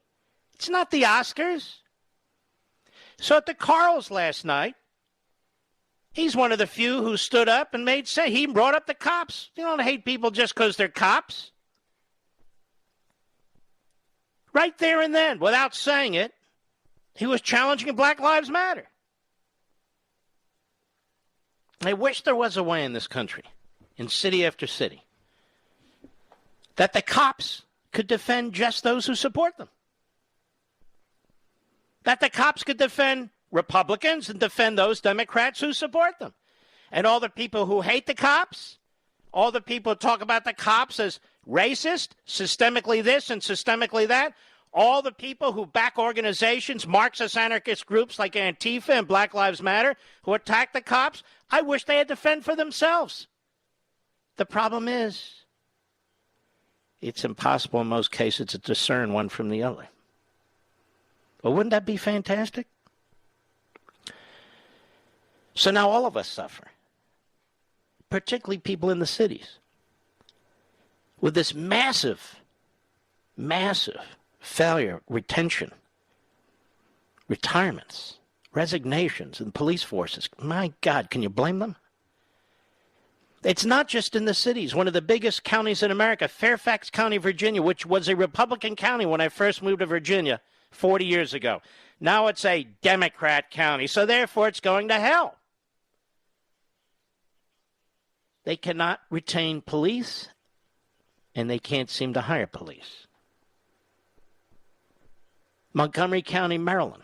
It's not the Oscars. So at the Carls last night, he's one of the few who stood up and he brought up the cops. You don't hate people just because they're cops. Right there and then, without saying it, he was challenging Black Lives Matter. I wish there was a way in this country, in city after city, that the cops could defend just those who support them. That the cops could defend Republicans and defend those Democrats who support them. And all the people who hate the cops, all the people who talk about the cops as racist, systemically this and systemically that, all the people who back organizations, Marxist anarchist groups like Antifa and Black Lives Matter, who attack the cops, I wish they had to fend for themselves. The problem is, it's impossible in most cases to discern one from the other. But wouldn't that be fantastic? So now all of us suffer, particularly people in the cities, with this massive failure, retention, retirements, resignations in police forces. My God, can you blame them? It's not just in the cities. One of the biggest counties in America, Fairfax County, Virginia, which was a Republican county when I first moved to Virginia 40 years ago. Now it's a Democrat county, so therefore it's going to hell. They cannot retain police, and they can't seem to hire police. Montgomery County, Maryland,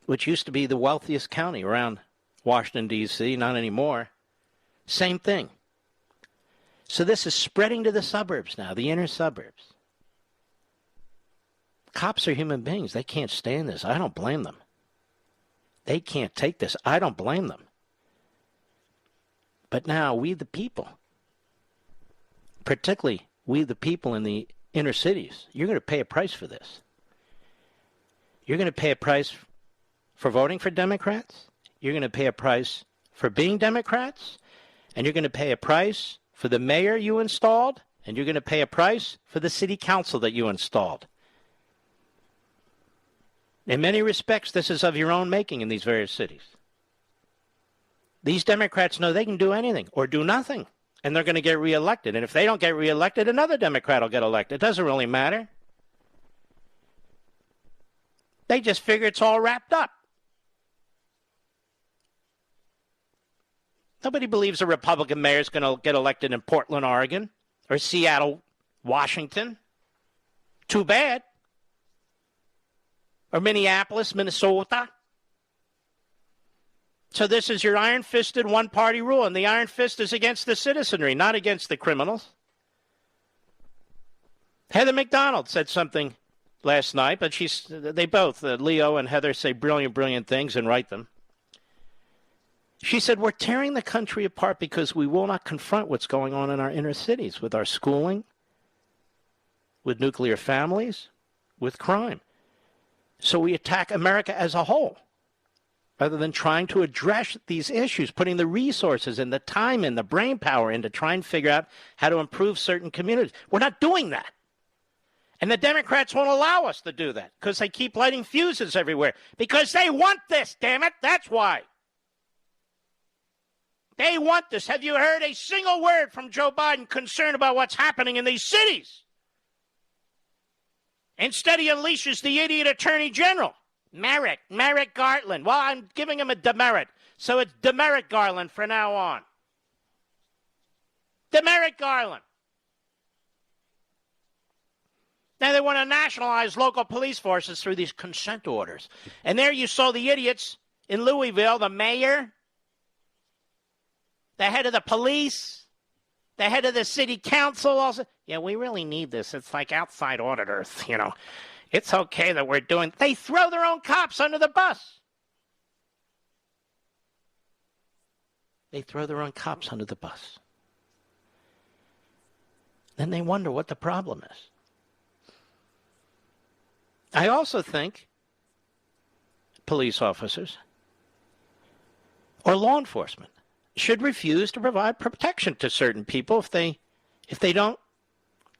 which used to be the wealthiest county around Washington, D.C., not anymore. Same thing. So this is spreading to the suburbs now, the inner suburbs. Cops are human beings. They can't stand this. I don't blame them. They can't take this. I don't blame them. But now we the people, particularly we the people in the inner cities, you're going to pay a price for this. You're going to pay a price for voting for Democrats. You're going to pay a price for being Democrats. And you're going to pay a price for the mayor you installed. And you're going to pay a price for the city council that you installed. In many respects, this is of your own making in these various cities. These Democrats know they can do anything or do nothing, and they're going to get reelected. And if they don't get reelected, another Democrat will get elected. It doesn't really matter. They just figure it's all wrapped up. Nobody believes a Republican mayor is going to get elected in Portland, Oregon, or Seattle, Washington. Too bad. Or Minneapolis, Minnesota. So this is your iron-fisted one-party rule, and the iron fist is against the citizenry, not against the criminals. Heather McDonald said something last night, but they both, Leo and Heather, say brilliant things and write them. She said, we're tearing the country apart because we will not confront what's going on in our inner cities with our schooling, with nuclear families, with crime. So we attack America as a whole, rather than trying to address these issues, putting the resources and the time and the brain power in to try and figure out how to improve certain communities. We're not doing that. And the Democrats won't allow us to do that because they keep lighting fuses everywhere. Because they want this, damn it. That's why. They want this. Have you heard a single word from Joe Biden concerned about what's happening in these cities? Instead, he unleashes the idiot attorney general. Merrick Garland. Well, I'm giving him a demerit. So it's Demerit Garland from now on. Demerit Garland. Now they want to nationalize local police forces through these consent orders. And there you saw the idiots in Louisville, the mayor, the head of the police, the head of the city council also. Yeah, we really need this. It's like outside auditors, you know. It's okay that we're doing. They throw their own cops under the bus. They throw their own cops under the bus. Then they wonder what the problem is. I also think police officers or law enforcement should refuse to provide protection to certain people if they don't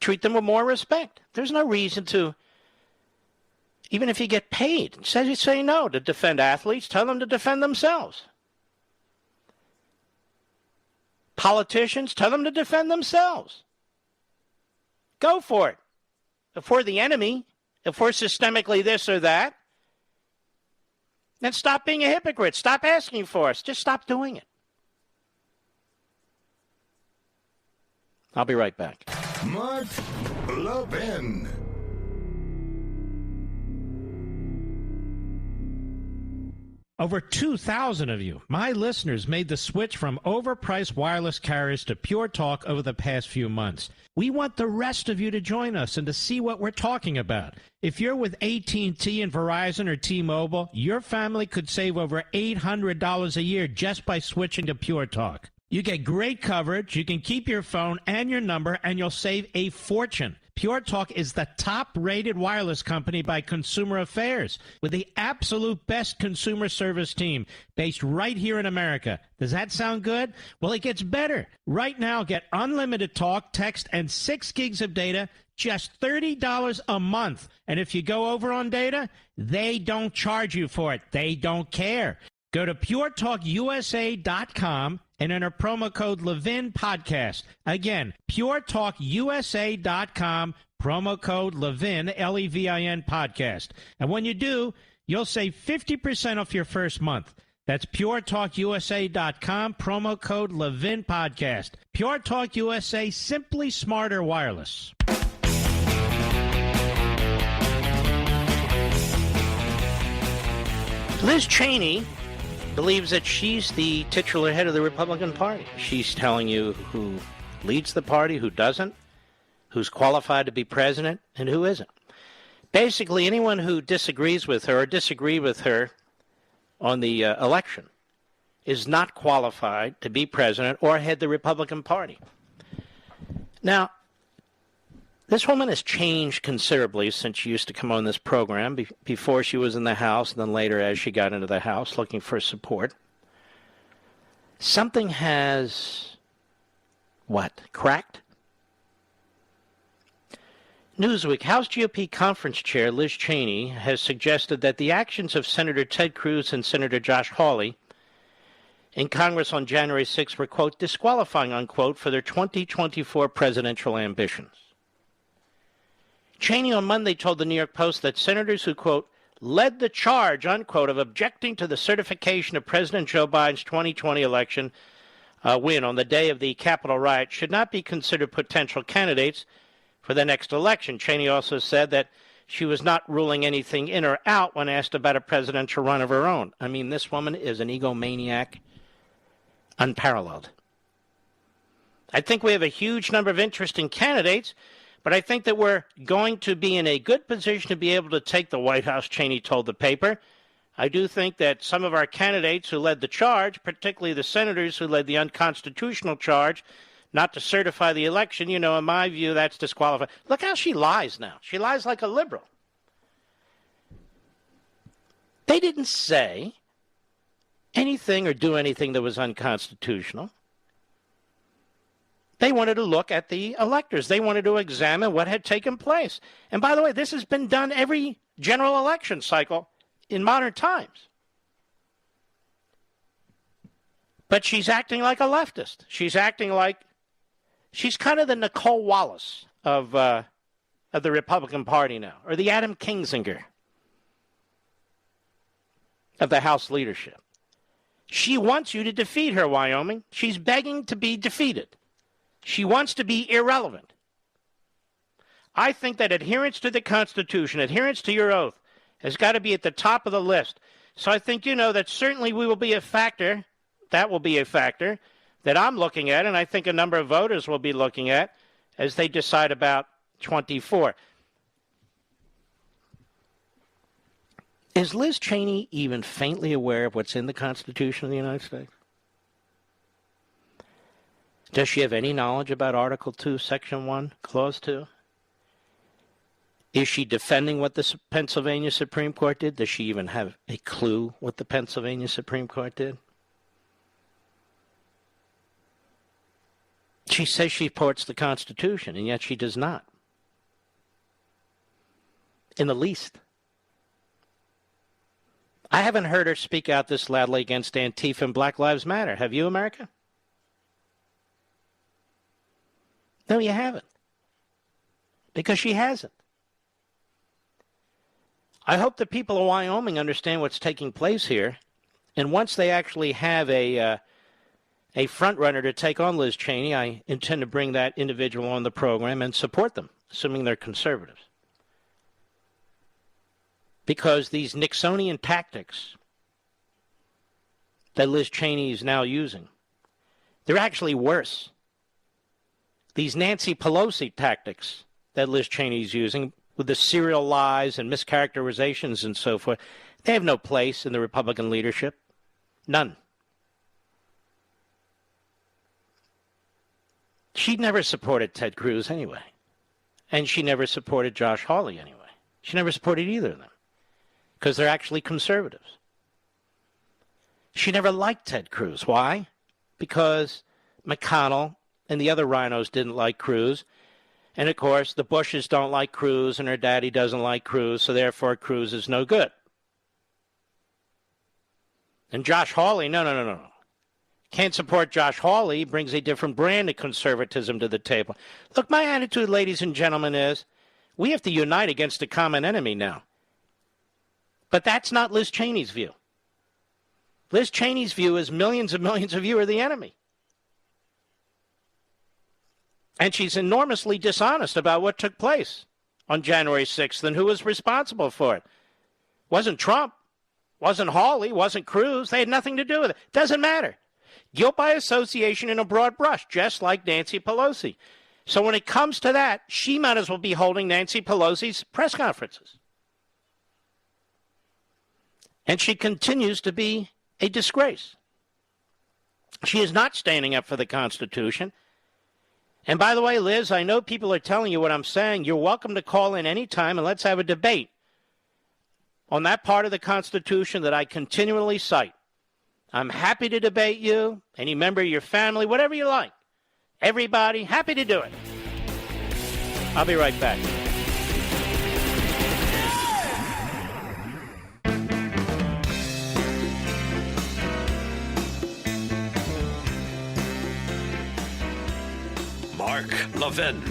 treat them with more respect. There's no reason to, even if you get paid, say no to defend athletes, tell them to defend themselves. Politicians, tell them to defend themselves. Go for it. If we're the enemy, if we're systemically this or that, then stop being a hypocrite. Stop asking for us. Just stop doing it. I'll be right back. Mark Levin. Over 2,000 of you, my listeners, made the switch from overpriced wireless carriers to Pure Talk over the past few months. We want the rest of you to join us and to see what we're talking about. If you're with AT&T and Verizon or T-Mobile, your family could save over $800 a year just by switching to Pure Talk. You get great coverage, you can keep your phone and your number, and you'll save a fortune. Pure Talk is the top-rated wireless company by Consumer Affairs with the absolute best consumer service team based right here in America. Does that sound good? Well, it gets better. Right now, get unlimited talk, text, and 6 gigs of data, just $30 a month. And if you go over on data, they don't charge you for it. They don't care. Go to puretalkusa.com and enter promo code Levin Podcast. Again, puretalkusa.com, promo code Levin, Levin Podcast. And when you do, you'll save 50% off your first month. That's puretalkusa.com, promo code Levin Podcast. Pure Talk USA, simply smarter wireless. Liz Cheney believes that she's the titular head of the Republican Party. She's telling you who leads the party, who doesn't, who's qualified to be president, and who isn't. Basically, anyone who disagrees with her or disagreed with her on the election is not qualified to be president or head the Republican Party. Now, this woman has changed considerably since she used to come on this program. Before she was in the House, and then later as she got into the House looking for support. Something has, cracked? Newsweek, House GOP Conference Chair Liz Cheney has suggested that the actions of Senator Ted Cruz and Senator Josh Hawley in Congress on January 6th were, quote, disqualifying, unquote, for their 2024 presidential ambitions. Cheney on Monday told the New York Post that senators who, quote, led the charge, unquote, of objecting to the certification of President Joe Biden's 2020 election win on the day of the Capitol riot should not be considered potential candidates for the next election. Cheney also said that she was not ruling anything in or out when asked about a presidential run of her own. I mean, this woman is an egomaniac unparalleled. I think we have a huge number of interesting candidates, but I think that we're going to be in a good position to be able to take the White House, Cheney told the paper. I do think that some of our candidates who led the charge, particularly the senators who led the unconstitutional charge not to certify the election, in my view, that's disqualified. Look how she lies now. She lies like a liberal. They didn't say anything or do anything that was unconstitutional. They wanted to look at the electors. They wanted to examine what had taken place. And by the way, this has been done every general election cycle in modern times. But she's acting like a leftist. She's acting like she's kind of the Nicole Wallace of the Republican Party now, or the Adam Kinzinger of the House leadership. She wants you to defeat her, Wyoming. She's begging to be defeated. She wants to be irrelevant. I think that adherence to the Constitution, adherence to your oath, has got to be at the top of the list. So I think, that certainly we will be a factor. That will be a factor that I'm looking at, and I think a number of voters will be looking at as they decide about 24. Is Liz Cheney even faintly aware of what's in the Constitution of the United States? Does she have any knowledge about Article 2, Section 1, Clause 2? Is she defending what the Pennsylvania Supreme Court did? Does she even have a clue what the Pennsylvania Supreme Court did? She says she supports the Constitution, and yet she does not. In the least. I haven't heard her speak out this loudly against Antifa and Black Lives Matter. Have you, America? No, you haven't. Because she hasn't. I hope the people of Wyoming understand what's taking place here. And once they actually have a front runner to take on Liz Cheney, I intend to bring that individual on the program and support them, assuming they're conservatives. Because these Nixonian tactics that Liz Cheney is now using, they're actually worse. These Nancy Pelosi tactics that Liz Cheney is using, with the serial lies and mischaracterizations and so forth, they have no place in the Republican leadership. None. She never supported Ted Cruz anyway. And she never supported Josh Hawley anyway. She never supported either of them. Because they're actually conservatives. She never liked Ted Cruz. Why? Because McConnell and the other rhinos didn't like Cruz. And, of course, the Bushes don't like Cruz, and her daddy doesn't like Cruz, so therefore Cruz is no good. And Josh Hawley, no. Can't support Josh Hawley. He brings a different brand of conservatism to the table. Look, my attitude, ladies and gentlemen, is we have to unite against a common enemy now. But that's not Liz Cheney's view. Liz Cheney's view is millions and millions of you are the enemy. And she's enormously dishonest about what took place on January 6th and who was responsible for it. Wasn't Trump, wasn't Hawley, wasn't Cruz. They had nothing to do with it. Doesn't matter. Guilt by association in a broad brush, just like Nancy Pelosi. So when it comes to that, she might as well be holding Nancy Pelosi's press conferences. And she continues to be a disgrace. She is not standing up for the Constitution. And by the way, Liz, I know people are telling you what I'm saying. You're welcome to call in any time and let's have a debate on that part of the Constitution that I continually cite. I'm happy to debate you, any member of your family, whatever you like. Everybody, happy to do it. I'll be right back. Mark Levin,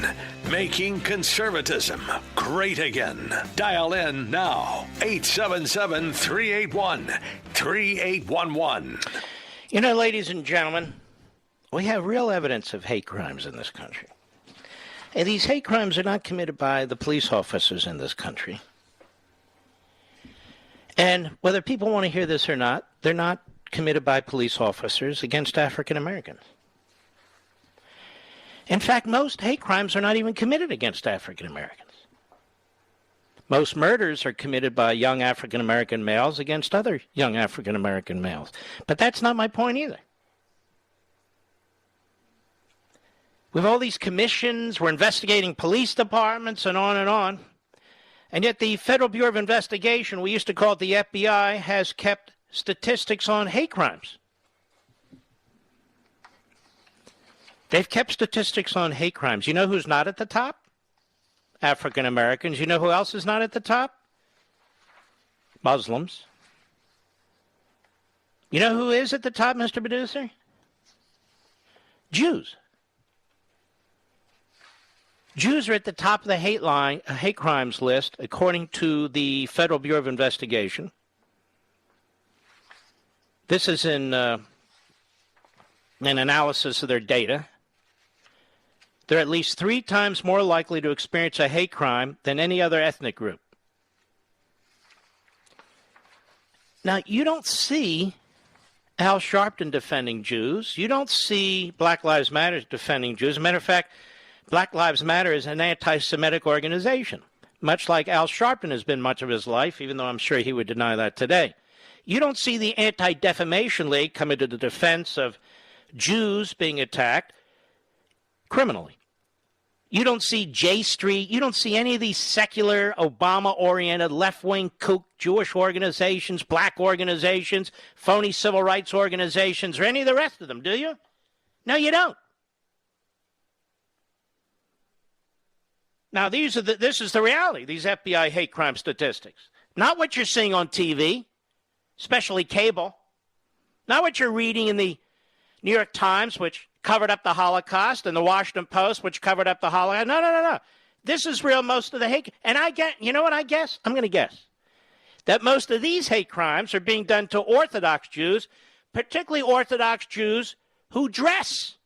making conservatism great again. Dial in now, 877-381-3811. You know, ladies and gentlemen, we have real evidence of hate crimes in this country. And these hate crimes are not committed by the police officers in this country. And whether people want to hear this or not, they're not committed by police officers against African Americans. In fact, most hate crimes are not even committed against African Americans. Most murders are committed by young African American males against other young African American males. But that's not my point either. We have all these commissions, we're investigating police departments and on and on. And yet the Federal Bureau of Investigation, we used to call it the FBI, has kept statistics on hate crimes. They've kept statistics on hate crimes. You know who's not at the top? African Americans. You know who else is not at the top? Muslims. You know who is at the top, Mr. Producer? Jews. Jews are at the top of the hate crimes list, according to the Federal Bureau of Investigation. This is in an analysis of their data. They're at least 3 times more likely to experience a hate crime than any other ethnic group. Now, you don't see Al Sharpton defending Jews. You don't see Black Lives Matter defending Jews. As a matter of fact, Black Lives Matter is an anti-Semitic organization, much like Al Sharpton has been much of his life, even though I'm sure he would deny that today. You don't see the Anti-Defamation League coming to the defense of Jews being attacked criminally. You don't see J Street. You don't see any of these secular, Obama-oriented, left-wing kook Jewish organizations, black organizations, phony civil rights organizations, or any of the rest of them, do you? No, you don't. Now, this is the reality, these FBI hate crime statistics. Not what you're seeing on TV, especially cable. Not what you're reading in the New York Times, which covered up the Holocaust, and the Washington Post, which covered up the Holocaust. No. This is real, most of the hate. And you know what I guess? I'm going to guess that most of these hate crimes are being done to Orthodox Jews, particularly Orthodox Jews who dress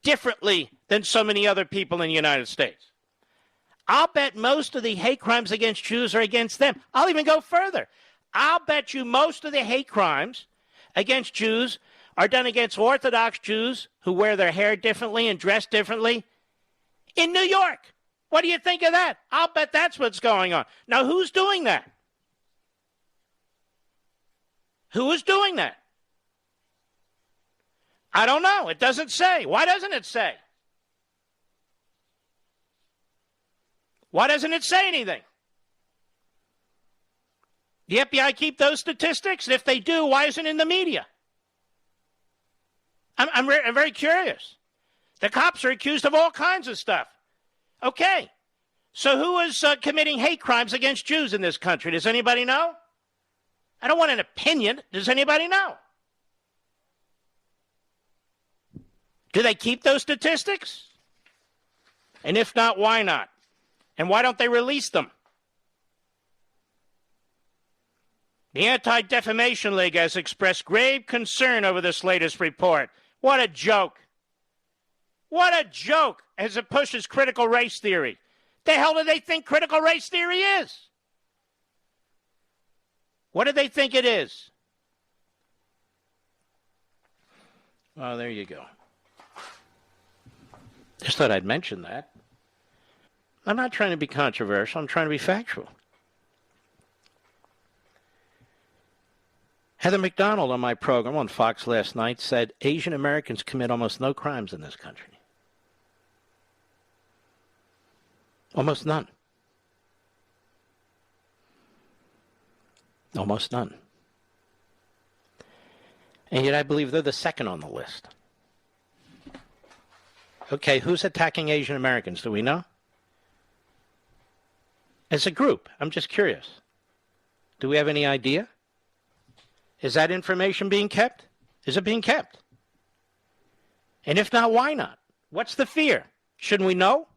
differently than so many other people in the United States. I'll bet most of the hate crimes against Jews are against them. I'll even go further. I'll bet you most of the hate crimes against Jews are done against Orthodox Jews who wear their hair differently and dress differently in New York. What do you think of that? I'll bet that's what's going on. Now, who's doing that? Who is doing that? I don't know. It doesn't say. Why doesn't it say? Why doesn't it say anything? The FBI keep those statistics? And if they do, why isn't it in the media? I'm very curious. The cops are accused of all kinds of stuff. Okay. So who is committing hate crimes against Jews in this country? Does anybody know? I don't want an opinion. Does anybody know? Do they keep those statistics? And if not, why not? And why don't they release them? The Anti-Defamation League has expressed grave concern over this latest report. What a joke. What a joke as it pushes critical race theory. The hell do they think critical race theory is? What do they think it is? Well, there you go. Just thought I'd mention that. I'm not trying to be controversial. I'm trying to be factual. Heather McDonald on my program on Fox last night said Asian Americans commit almost no crimes in this country. Almost none. Almost none. And yet I believe they're the second on the list. Okay, who's attacking Asian Americans? Do we know? As a group, I'm just curious. Do we have any idea? Is that information being kept? Is it being kept? And if not, why not? What's the fear? Shouldn't we know?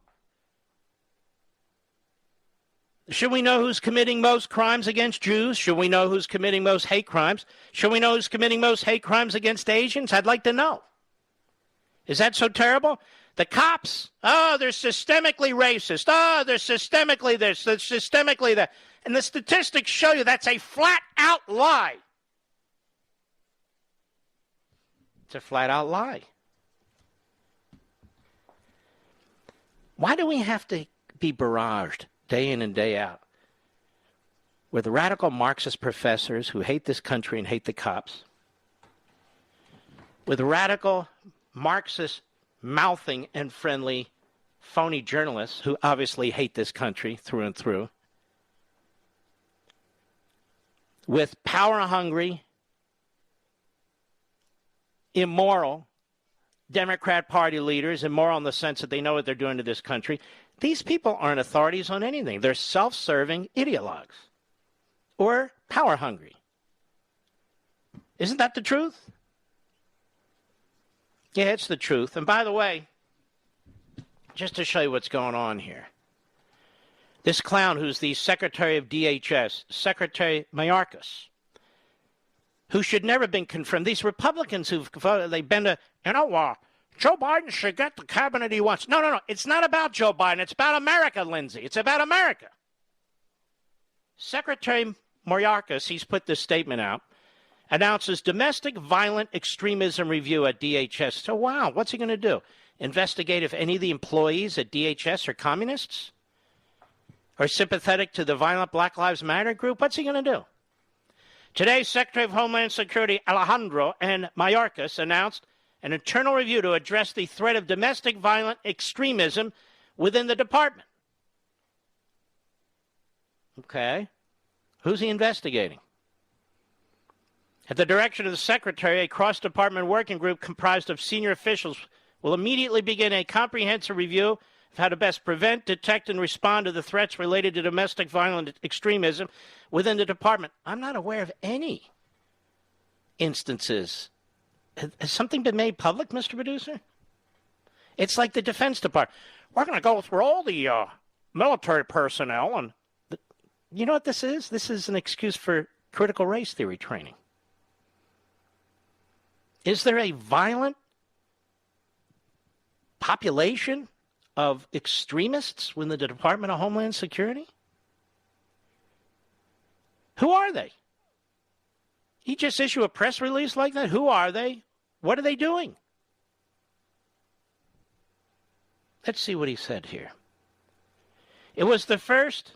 Should we know who's committing most crimes against Jews? Should we know who's committing most hate crimes? Should we know who's committing most hate crimes against Asians? I'd like to know. Is that so terrible? The cops, they're systemically racist. They're systemically this, they're systemically that. And the statistics show you that's a flat-out lie. It's a flat-out lie. Why do we have to be barraged day in and day out with radical Marxist professors who hate this country and hate the cops, with radical Marxist mouthing and friendly phony journalists who obviously hate this country through and through, with power-hungry, immoral Democrat Party leaders, immoral in the sense that they know what they're doing to this country. These people aren't authorities on anything. They're self-serving ideologues or power-hungry. Isn't that the truth? Yeah, it's the truth. And by the way, just to show you what's going on here, this clown who's the Secretary of DHS, Secretary Mayorkas, who should never have been confirmed. These Republicans who've voted, they've been to, Joe Biden should get the cabinet he wants. No. It's not about Joe Biden. It's about America, Lindsay. It's about America. Secretary Mayorkas, he's put this statement out, announces domestic violent extremism review at DHS. So, wow, what's he going to do? Investigate if any of the employees at DHS are communists? Or sympathetic to the violent Black Lives Matter group? What's he going to do? Today, Secretary of Homeland Security Alejandro N. Mayorkas announced an internal review to address the threat of domestic violent extremism within the department. Okay. Who's he investigating? At the direction of the Secretary, a cross-department working group comprised of senior officials will immediately begin a comprehensive review of how to best prevent, detect, and respond to the threats related to domestic violent extremism within the department. I'm not aware of any instances. Has something been made public, Mr. Producer? It's like the Defense Department. We're going to go through all the military personnel. And you know what this is? This is an excuse for critical race theory training. Is there a violent population of extremists within the Department of Homeland Security? Who are they? He just issue a press release like that? Who are they? What are they doing? Let's see what he said here. It was the first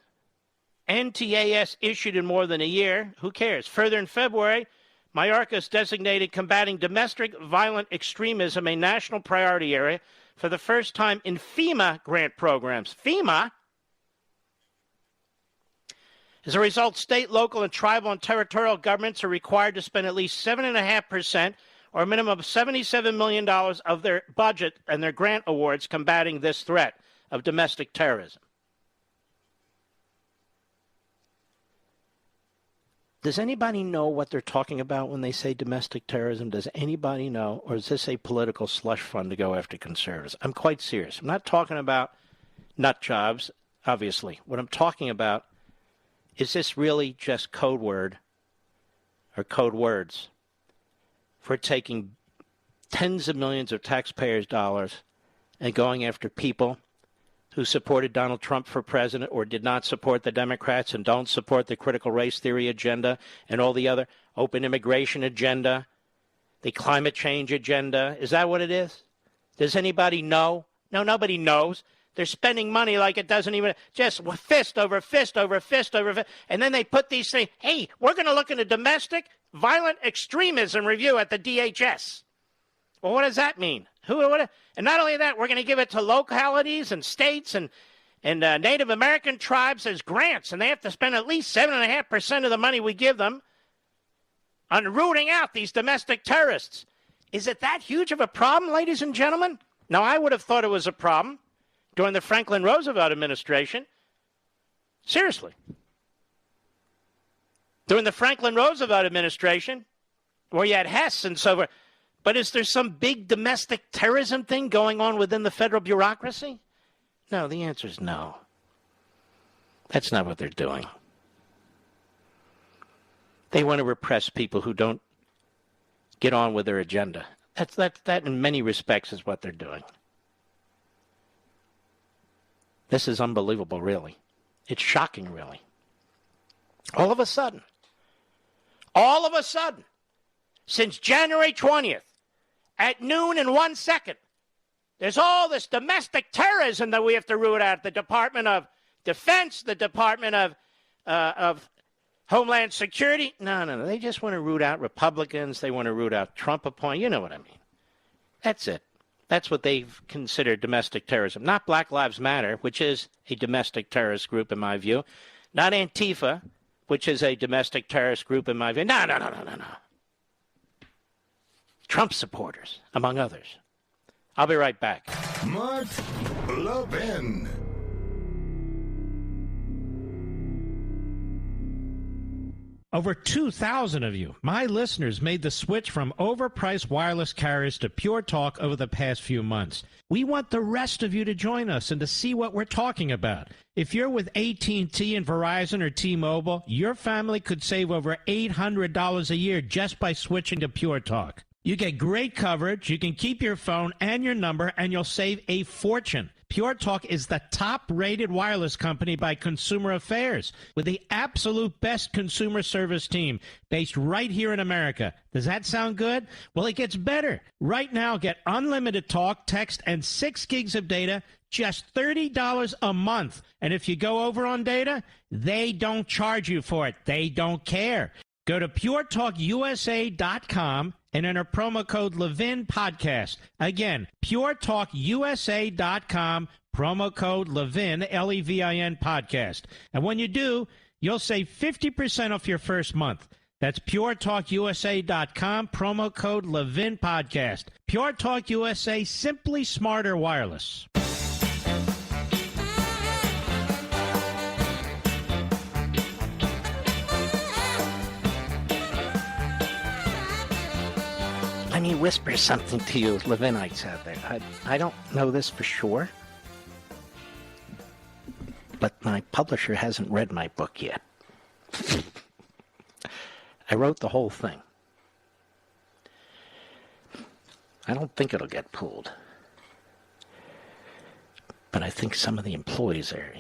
NTAS issued in more than a year. Who cares? Further, in February, Mayorkas designated combating domestic violent extremism a national priority area for the first time in FEMA grant programs. FEMA? As a result, state, local, and tribal and territorial governments are required to spend at least 7.5% or a minimum of $77 million of their budget and their grant awards combating this threat of domestic terrorism. Does anybody know what they're talking about when they say domestic terrorism? Does anybody know? Or is this a political slush fund to go after conservatives? I'm quite serious. I'm not talking about nut jobs, obviously. What I'm talking about is this really just code word or code words for taking tens of millions of taxpayers' dollars and going after people who supported Donald Trump for president or did not support the Democrats and don't support the critical race theory agenda and all the other open immigration agenda, the climate change agenda. Is that what it is? Does anybody know? No, nobody knows. They're spending money like it doesn't even, just fist over fist over fist over fist. And then they put these things, hey, we're going to look into domestic violent extremism review at the DHS. Well, what does that mean? And not only that, we're going to give it to localities and states and Native American tribes as grants, and they have to spend at least 7.5% of the money we give them on rooting out these domestic terrorists. Is it that huge of a problem, ladies and gentlemen? Now, I would have thought it was a problem during the Franklin Roosevelt administration. Seriously. During the Franklin Roosevelt administration, where you had Hess and so forth. But is there some big domestic terrorism thing going on within the federal bureaucracy? No, the answer is no. That's not what they're doing. They want to repress people who don't get on with their agenda. That in many respects is what they're doing. This is unbelievable, really. It's shocking, really. All of a sudden, since January 20th, at noon and 1 second, there's all this domestic terrorism that we have to root out. The Department of Defense, the Department of Homeland Security. No. They just want to root out Republicans. They want to root out Trump appointments. You know what I mean. That's it. That's what they've considered domestic terrorism. Not Black Lives Matter, which is a domestic terrorist group in my view. Not Antifa, which is a domestic terrorist group in my view. No. Trump supporters, among others. I'll be right back. Mark Levin. Over 2,000 of you, my listeners, made the switch from overpriced wireless carriers to Pure Talk over the past few months. We want the rest of you to join us and to see what we're talking about. If you're with AT&T and Verizon or T-Mobile, your family could save over $800 a year just by switching to Pure Talk. You get great coverage, you can keep your phone and your number, and you'll save a fortune. Pure Talk is the top-rated wireless company by Consumer Affairs with the absolute best consumer service team based right here in America. Does that sound good? Well, it gets better. Right now, get unlimited talk, text, and 6 gigs of data, just $30 a month. And if you go over on data, they don't charge you for it. They don't care. Go to puretalkusa.com and enter promo code Levin Podcast. Again, puretalkusa.com, Promo code Levin, Levin podcast. And when you do, you'll save 50% off your first month. That's puretalkusa.com, promo code Levin podcast. Pure Talk USA, simply smarter wireless. Let me whisper something to you, Levinites out there. I don't know this for sure, but my publisher hasn't read my book yet. I wrote the whole thing. I don't think it'll get pulled. But I think some of the employees are,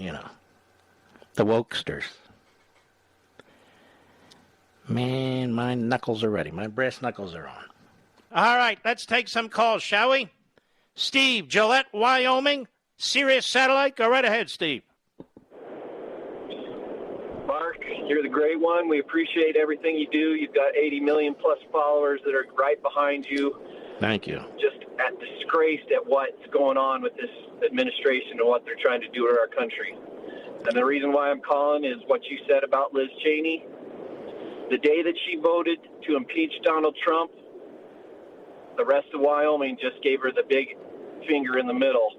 the wokesters. Man, my knuckles are ready. My brass knuckles are on. All right, let's take some calls, shall we? Steve, Gillette, Wyoming, Sirius Satellite. Go right ahead, Steve. Mark, you're the great one. We appreciate everything you do. You've got 80 million plus followers that are right behind you. Thank you. Just disgraced at what's going on with this administration and what they're trying to do to our country. And the reason why I'm calling is what you said about Liz Cheney. The day that she voted to impeach Donald Trump, the rest of Wyoming just gave her the big finger in the middle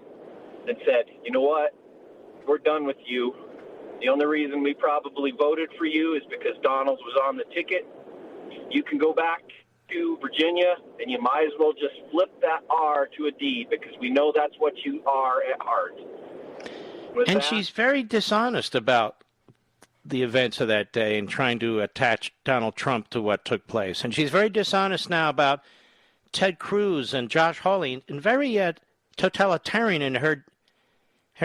and said, you know what? We're done with you. The only reason we probably voted for you is because Donald was on the ticket. You can go back to Virginia, and you might as well just flip that R to a D because we know that's what you are at heart. And she's very dishonest about the events of that day and trying to attach Donald Trump to what took place. And she's very dishonest now about Ted Cruz and Josh Hawley, and very totalitarian in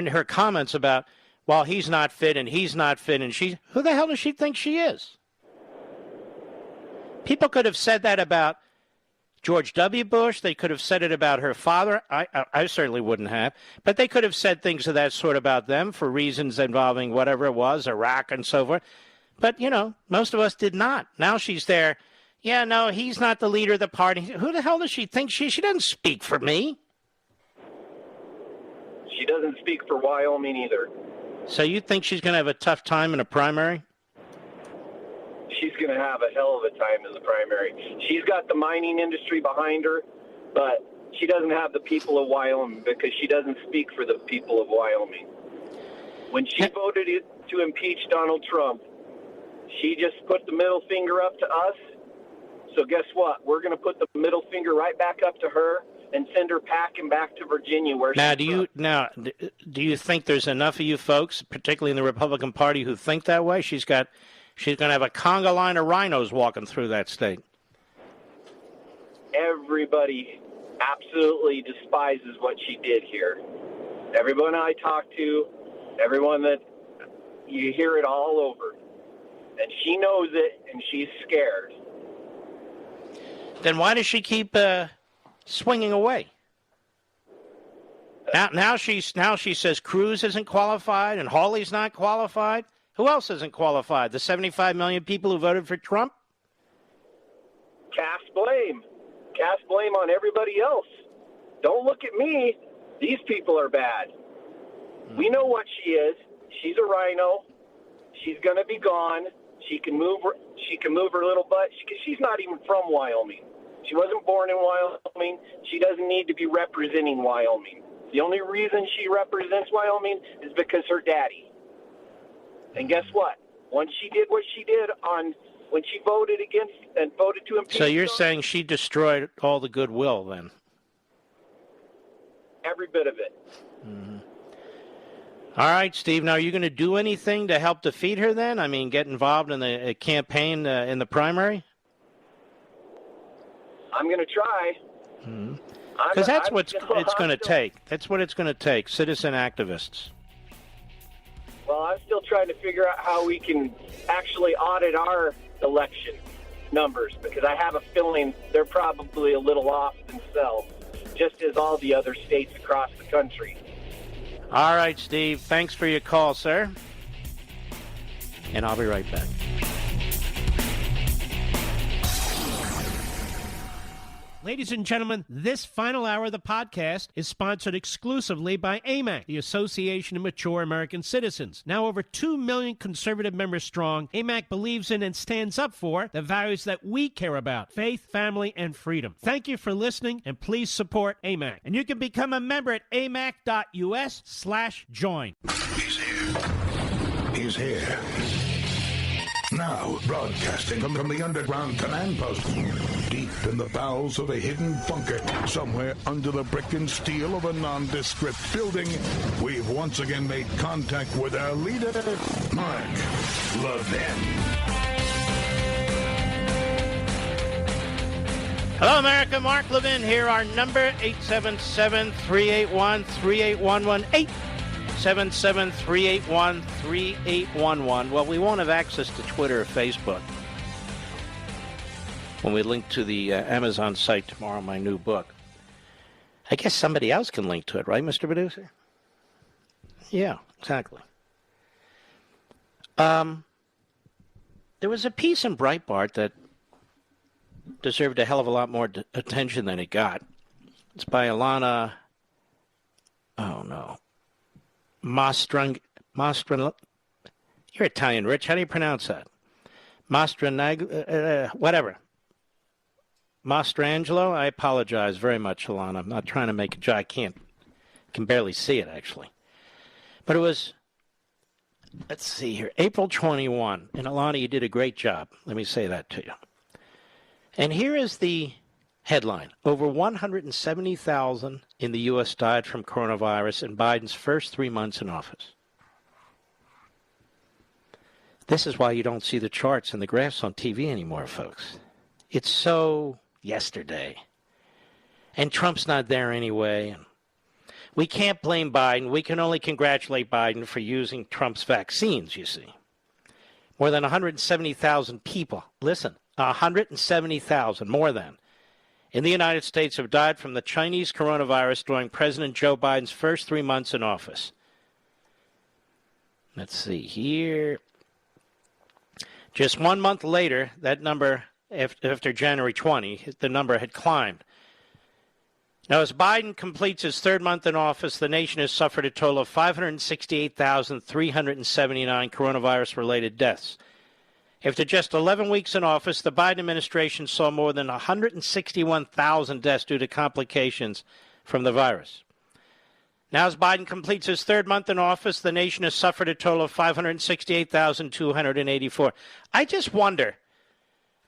her comments about, well, he's not fit and he's not fit, and who the hell does she think she is? People could have said that about George W. Bush. They could have said it about her father. I certainly wouldn't have. But they could have said things of that sort about them for reasons involving whatever it was, Iraq and so forth. But, most of us did not. Now she's there. Yeah, no, he's not the leader of the party. Who the hell does she think she is? She doesn't speak for me. She doesn't speak for Wyoming either. So you think she's going to have a tough time in a primary? She's going to have a hell of a time in the primary. She's got the mining industry behind her, but she doesn't have the people of Wyoming because she doesn't speak for the people of Wyoming. When she voted to impeach Donald Trump, she just put the middle finger up to us. So guess what? We're going to put the middle finger right back up to her and send her packing back to Virginia where do you think there's enough of you folks, particularly in the Republican Party, who think that way? She's going to have a conga line of rhinos walking through that state. Everybody absolutely despises what she did here. Everyone I talk to, everyone that you hear it all over. And she knows it, and she's scared. Then why does she keep swinging away? Now she says Cruz isn't qualified and Hawley's not qualified. Who else isn't qualified? The 75 million people who voted for Trump? Cast blame. Cast blame on everybody else. Don't look at me. These people are bad. We know what she is. She's a rhino. She's going to be gone. She can move her little butt. She's not even from Wyoming. She wasn't born in Wyoming. She doesn't need to be representing Wyoming. The only reason she represents Wyoming is because her daddy. And guess what? Once she did what she did when she voted against and voted to impeach. So you're saying she destroyed all the goodwill then? Every bit of it. Mm-hmm. All right, Steve. Now, are you going to do anything to help defeat her then? I mean, get involved in the campaign in the primary? I'm going to try. Because that's what it's going to take. That's what it's going to take, citizen activists. Well, I'm still trying to figure out how we can actually audit our election numbers, because I have a feeling they're probably a little off themselves, just as all the other states across the country. All right, Steve. Thanks for your call, sir. And I'll be right back. Ladies and gentlemen, this final hour of the podcast is sponsored exclusively by AMAC, the Association of Mature American Citizens. Now over 2 million conservative members strong, AMAC believes in and stands up for the values that we care about: faith, family, and freedom. Thank you for listening, and please support AMAC. And you can become a member at amac.us/join. He's here. He's here. Now, broadcasting from the underground command post, deep in the bowels of a hidden bunker, somewhere under the brick and steel of a nondescript building, we've once again made contact with our leader, Mark Levin. Hello, America. Mark Levin here. Our number, 877-381-3811. 877-381-3811. Well, we won't have access to Twitter or Facebook when we link to the Amazon site tomorrow, my new book. I guess somebody else can link to it, right, Mr. Producer? Yeah, exactly. There was a piece in Breitbart that deserved a hell of a lot more attention than it got. It's by Alana, You're Italian, Rich. How do you pronounce that? Whatever. Mastrangelo? I apologize very much, Alana. I'm not trying to make a joke. I can barely see it, actually. But it was, let's see here, April 21. And Alana, you did a great job. Let me say that to you. And here is the headline. Over 170,000 in the U.S. died from coronavirus in Biden's first 3 months in office. This is why you don't see the charts and the graphs on TV anymore, folks. It's so yesterday. And Trump's not there anyway. We can't blame Biden. We can only congratulate Biden for using Trump's vaccines, you see. More than 170,000 people, listen, 170,000, more than, in the United States have died from the Chinese coronavirus during President Joe Biden's first 3 months in office. Let's see here. Just 1 month later, that number, after January 20, the number had climbed. Now, as Biden completes his third month in office, the nation has suffered a total of 568,379 coronavirus-related deaths. After just 11 weeks in office, the Biden administration saw more than 161,000 deaths due to complications from the virus. Now, as Biden completes his third month in office, the nation has suffered a total of 568,284. I just wonder,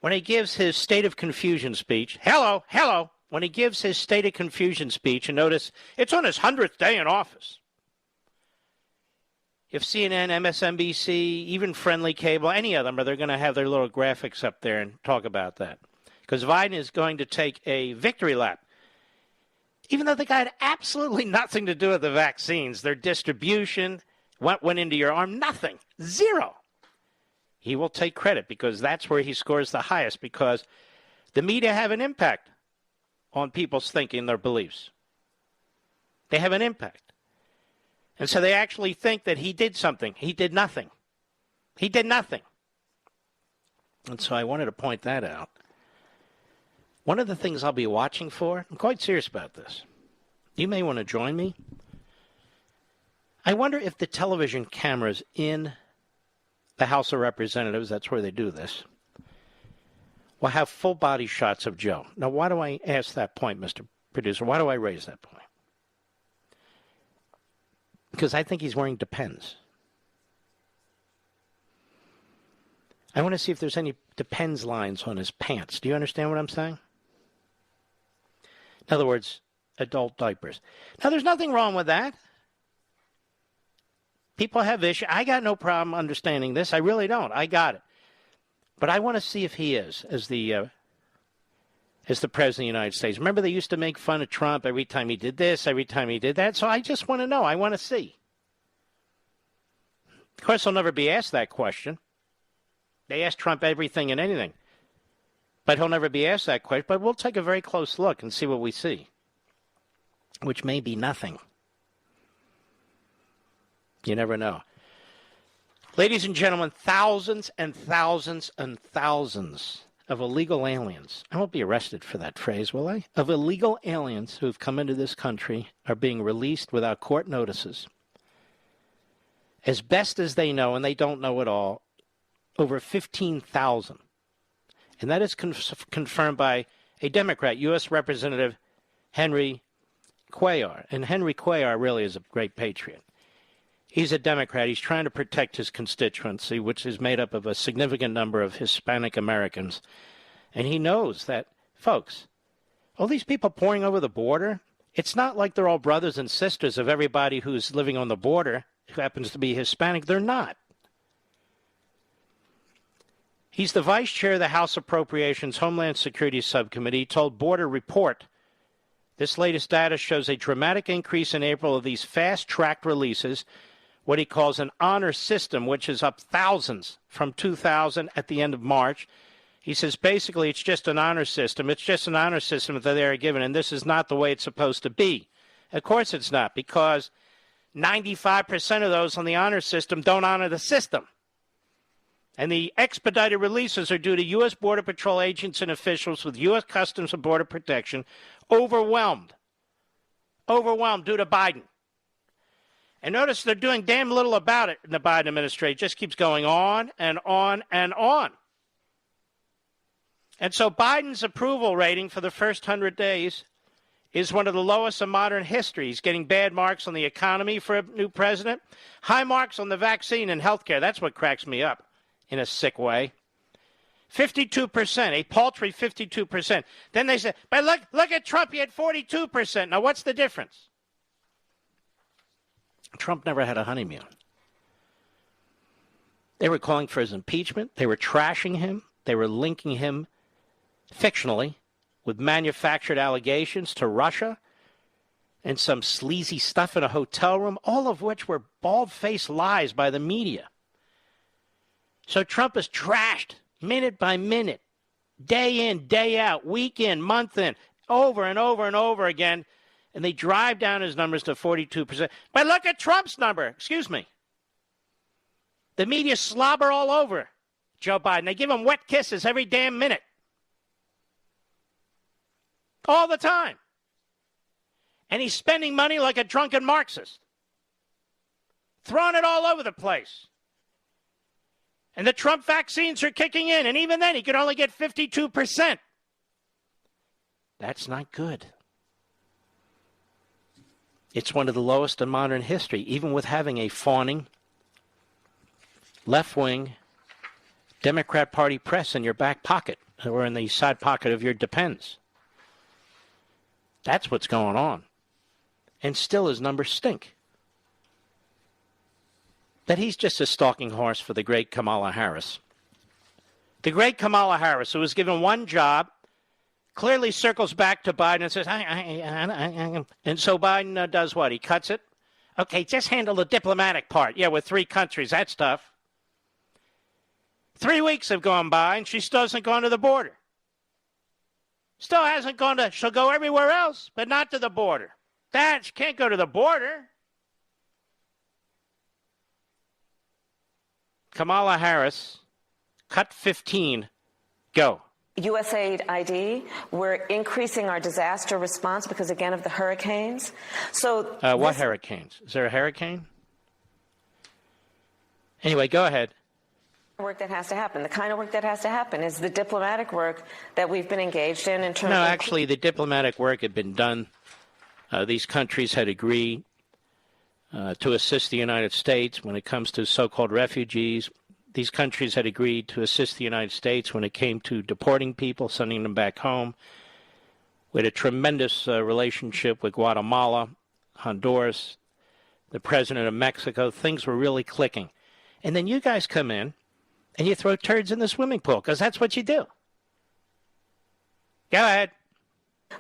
when he gives his State of Confusion speech, when he gives his State of Confusion speech, and notice it's on his 100th day in office, if CNN, MSNBC, even Friendly Cable, any of them, they're going to have their little graphics up there and talk about that. Because Biden is going to take a victory lap. Even though they got absolutely nothing to do with the vaccines, their distribution, what went into your arm, nothing, zero. He will take credit because that's where he scores the highest, because the media have an impact on people's thinking, their beliefs. They have an impact. And so they actually think that he did something. He did nothing. He did nothing. And so I wanted to point that out. One of the things I'll be watching for, I'm quite serious about this. You may want to join me. I wonder if the television cameras in the House of Representatives, that's where they do this, will have full body shots of Joe. Now, why do I ask that point, Mr. Producer? Why do I raise that point? Because I think he's wearing Depends. I want to see if there's any Depends lines on his pants. Do you understand what I'm saying? In other words, adult diapers. Now, there's nothing wrong with that. People have issues. I got no problem understanding this. I really don't. I got it. But I want to see if he is, as the President of the United States. Remember, they used to make fun of Trump every time he did this, every time he did that. So I just want to know. I want to see. Of course, he'll never be asked that question. They ask Trump everything and anything. But he'll never be asked that question. But we'll take a very close look and see what we see, which may be nothing. You never know. Ladies and gentlemen, thousands and thousands and thousands of illegal aliens, I won't be arrested for that phrase, will I? Of illegal aliens who've come into this country are being released without court notices. As best as they know, and they don't know it all, over 15,000. And that is confirmed by a Democrat, U.S. Representative Henry Cuellar. And Henry Cuellar really is a great patriot. He's a Democrat. He's trying to protect his constituency, which is made up of a significant number of Hispanic Americans. And he knows that, folks, all these people pouring over the border, it's not like they're all brothers and sisters of everybody who's living on the border who happens to be Hispanic. They're not. He's the vice chair of the House Appropriations Homeland Security Subcommittee. He told Border Report, this latest data shows a dramatic increase in April of these fast-tracked releases, what he calls an honor system, which is up thousands from 2,000 at the end of March. He says basically it's just an honor system. It's just an honor system that they are given, and this is not the way it's supposed to be. Of course it's not, because 95% of those on the honor system don't honor the system. And the expedited releases are due to U.S. Border Patrol agents and officials with U.S. Customs and Border Protection overwhelmed due to Biden. And notice they're doing damn little about it in the Biden administration. It just keeps going on and on and on. And so Biden's approval rating for the first 100 days is one of the lowest in modern history. He's getting bad marks on the economy for a new president, high marks on the vaccine and health care. That's what cracks me up in a sick way. 52%, a paltry 52%. Then they say, but look at Trump, he had 42%. Now what's the difference? Trump never had a honeymoon. They were calling for his impeachment. They were trashing him. They were linking him fictionally with manufactured allegations to Russia and some sleazy stuff in a hotel room, all of which were bald-faced lies by the media. So Trump is trashed minute by minute, day in, day out, week in, month in, over and over and over again. And they drive down his numbers to 42%. But look at Trump's number. Excuse me. The media slobber all over Joe Biden. They give him wet kisses every damn minute. All the time. And he's spending money like a drunken Marxist. Throwing it all over the place. And the Trump vaccines are kicking in. And even then, he could only get 52%. That's not good. It's one of the lowest in modern history, even with having a fawning, left-wing Democrat Party press in your back pocket or in the side pocket of your Depends. That's what's going on. And still his numbers stink. That he's just a stalking horse for the great Kamala Harris. The great Kamala Harris, who was given one job, clearly circles back to Biden and says, and so Biden does what? He cuts it? Okay, just handle the diplomatic part. Yeah, with 3 countries, that's tough. 3 weeks have gone by, and she still hasn't gone to the border. Still hasn't gone to, she'll go everywhere else, but not to the border. She can't go to the border. Kamala Harris, cut 15, go. USAID, we're increasing our disaster response because, again, of the hurricanes. So, what hurricanes? Is there a hurricane? Anyway, go ahead. Work that has to happen. The kind of work that has to happen is the diplomatic work that we've been engaged in terms of... No, actually, the diplomatic work had been done. These countries had agreed to assist the United States when it comes to so-called refugees. These countries had agreed to assist the United States when it came to deporting people, sending them back home. We had a tremendous relationship with Guatemala, Honduras, the president of Mexico. Things were really clicking. And then you guys come in and you throw turds in the swimming pool, because that's what you do. Go ahead.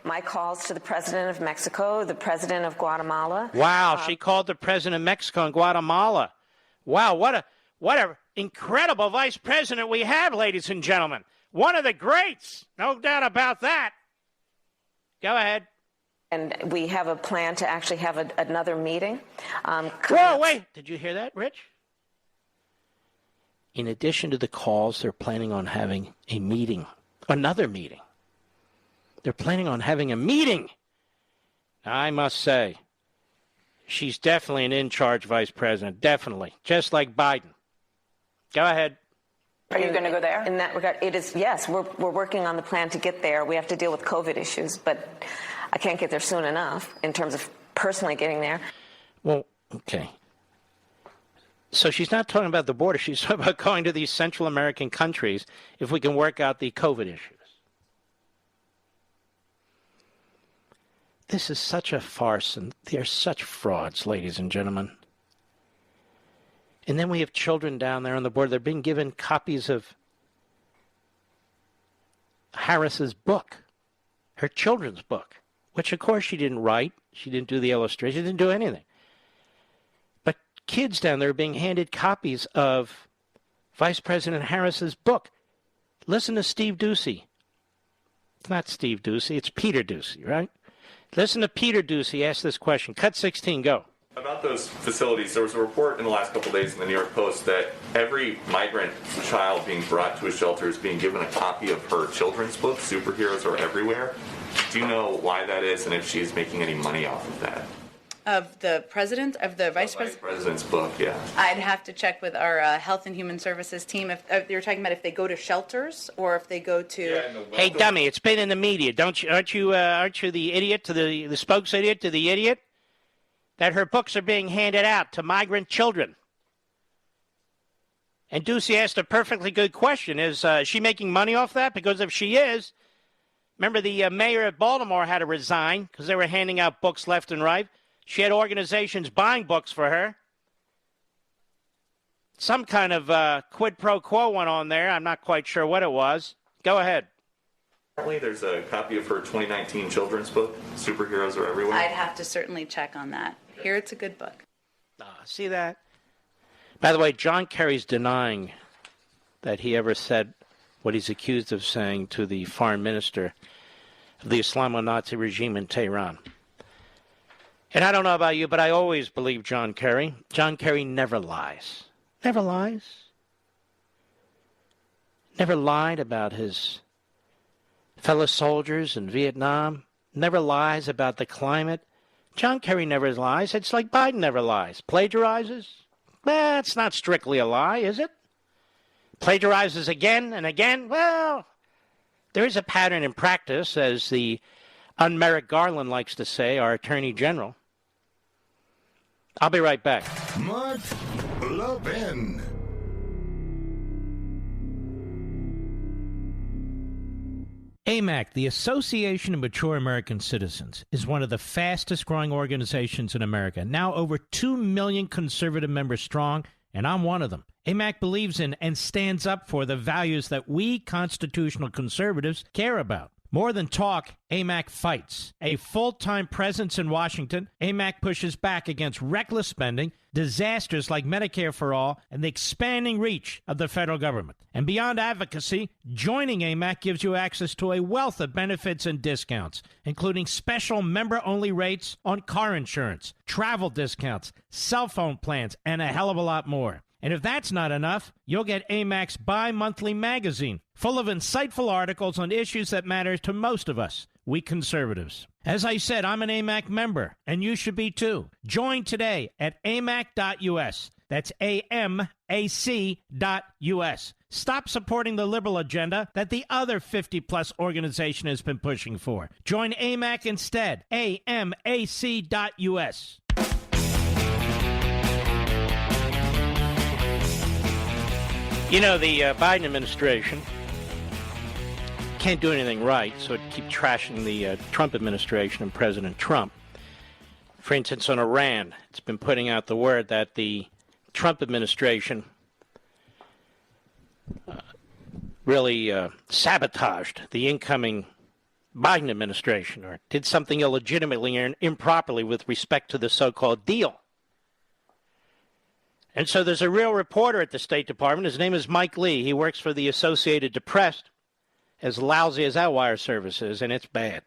My calls to the president of Mexico, the president of Guatemala. Wow, she called the president of Mexico and Guatemala. Wow, what a incredible vice president we have, ladies and gentlemen. One of the greats, no doubt about that. Go ahead. And we have a plan to actually have another meeting. Whoa, wait. Did you hear that, Rich? In addition to the calls, they're planning on having a meeting Another meeting. They're planning on having a meeting. I must say, she's definitely an in-charge vice president. Definitely. Just like Biden. Go ahead. Are you going to go there? In that regard, it is, yes. We're working on the plan to get there. We have to deal with COVID issues, but I can't get there soon enough in terms of personally getting there. Well, okay. So she's not talking about the border. She's talking about going to these Central American countries if we can work out the COVID issues. This is such a farce, and they're such frauds, ladies and gentlemen. And then we have children down there on the border. They're being given copies of Harris's book, her children's book, which, of course, she didn't write. She didn't do the illustration. She didn't do anything. But kids down there are being handed copies of Vice President Harris's book. Listen to Steve Ducey. It's not Steve Ducey. It's Peter Ducey, right? Listen to Peter Ducey ask this question. Cut 16, go. About those facilities, there was a report in the last couple of days in the New York Post that every migrant child being brought to a shelter is being given a copy of her children's book, Superheroes Are Everywhere. Do you know why that is and if she's making any money off of that? Of the president, of the vice president? President's book, yeah. I'd have to check with our Health and Human Services team if you're talking about if they go to shelters or if they go to. Hey, dummy! It's been in the media. Aren't you the idiot to the spokes idiot to the idiot that her books are being handed out to migrant children? And Ducey asked a perfectly good question: is she making money off that? Because if she is, remember the mayor of Baltimore had to resign because they were handing out books left and right. She had organizations buying books for her. Some kind of quid pro quo went on there. I'm not quite sure what it was. Go ahead. Apparently there's a copy of her 2019 children's book, Superheroes Are Everywhere. I'd have to certainly check on that. Here, it's a good book. See that? By the way, John Kerry's denying that he ever said what he's accused of saying to the foreign minister of the Islamo-Nazi regime in Tehran. And I don't know about you, but I always believe John Kerry. John Kerry never lies. Never lies. Never lied about his fellow soldiers in Vietnam. Never lies about the climate. John Kerry never lies. It's like Biden never lies. Plagiarizes? It's not strictly a lie, is it? Plagiarizes again and again? Well, there is a pattern in practice, as the unMerrick Garland likes to say, our Attorney General. I'll be right back. Mark Levin. AMAC, the Association of Mature American Citizens, is one of the fastest growing organizations in America. Now over 2 million conservative members strong, and I'm one of them. AMAC believes in and stands up for the values that we constitutional conservatives care about. More than talk, AMAC fights. A full-time presence in Washington, AMAC pushes back against reckless spending, disasters like Medicare for All, and the expanding reach of the federal government. And beyond advocacy, joining AMAC gives you access to a wealth of benefits and discounts, including special member-only rates on car insurance, travel discounts, cell phone plans, and a hell of a lot more. And if that's not enough, you'll get AMAC's bi-monthly magazine, full of insightful articles on issues that matter to most of us, we conservatives. As I said, I'm an AMAC member, and you should be too. Join today at amac.us. That's AMAC.us. Stop supporting the liberal agenda that the other 50-plus organization has been pushing for. Join AMAC instead. AMAC.us. You know, the Biden administration can't do anything right, so it keeps trashing the Trump administration and President Trump. For instance, on Iran, it's been putting out the word that the Trump administration really sabotaged the incoming Biden administration, or did something illegitimately and improperly with respect to the so-called deal. And so there's a real reporter at the State Department. His name is Mike Lee. He works for the Associated Press, as lousy as that wire service is, and it's bad.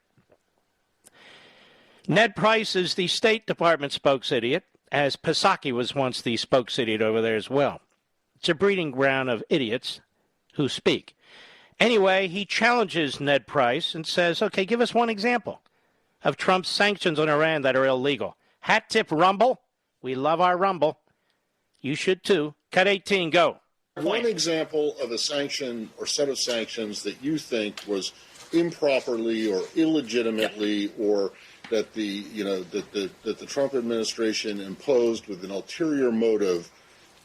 Ned Price is the State Department spokes idiot, as Psaki was once the spokes idiot over there as well. It's a breeding ground of idiots who speak. Anyway, he challenges Ned Price and says, okay, give us one example of Trump's sanctions on Iran that are illegal. Hat tip Rumble. We love our Rumble. You should too. Cut 18, go. One example of a sanction or set of sanctions that you think was improperly or illegitimately or that the Trump administration imposed with an ulterior motive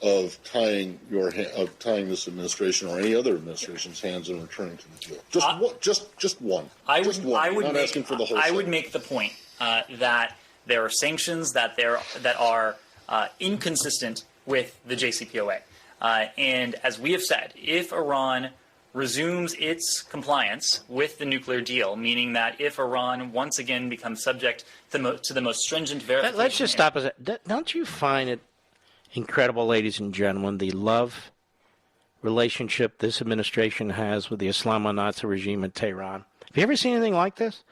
of tying this administration or any other administration's hands and returning to the deal. Just one. I would not asking for the whole. I would make the point that there are sanctions that are inconsistent with the JCPOA, and as we have said, if Iran resumes its compliance with the nuclear deal, meaning that if Iran once again becomes subject to the most stringent verification. Let's just stop a second. Don't you find it incredible, ladies and gentlemen, the love relationship this administration has with the Islamo-Nazi regime in Tehran? Have you ever seen anything like this?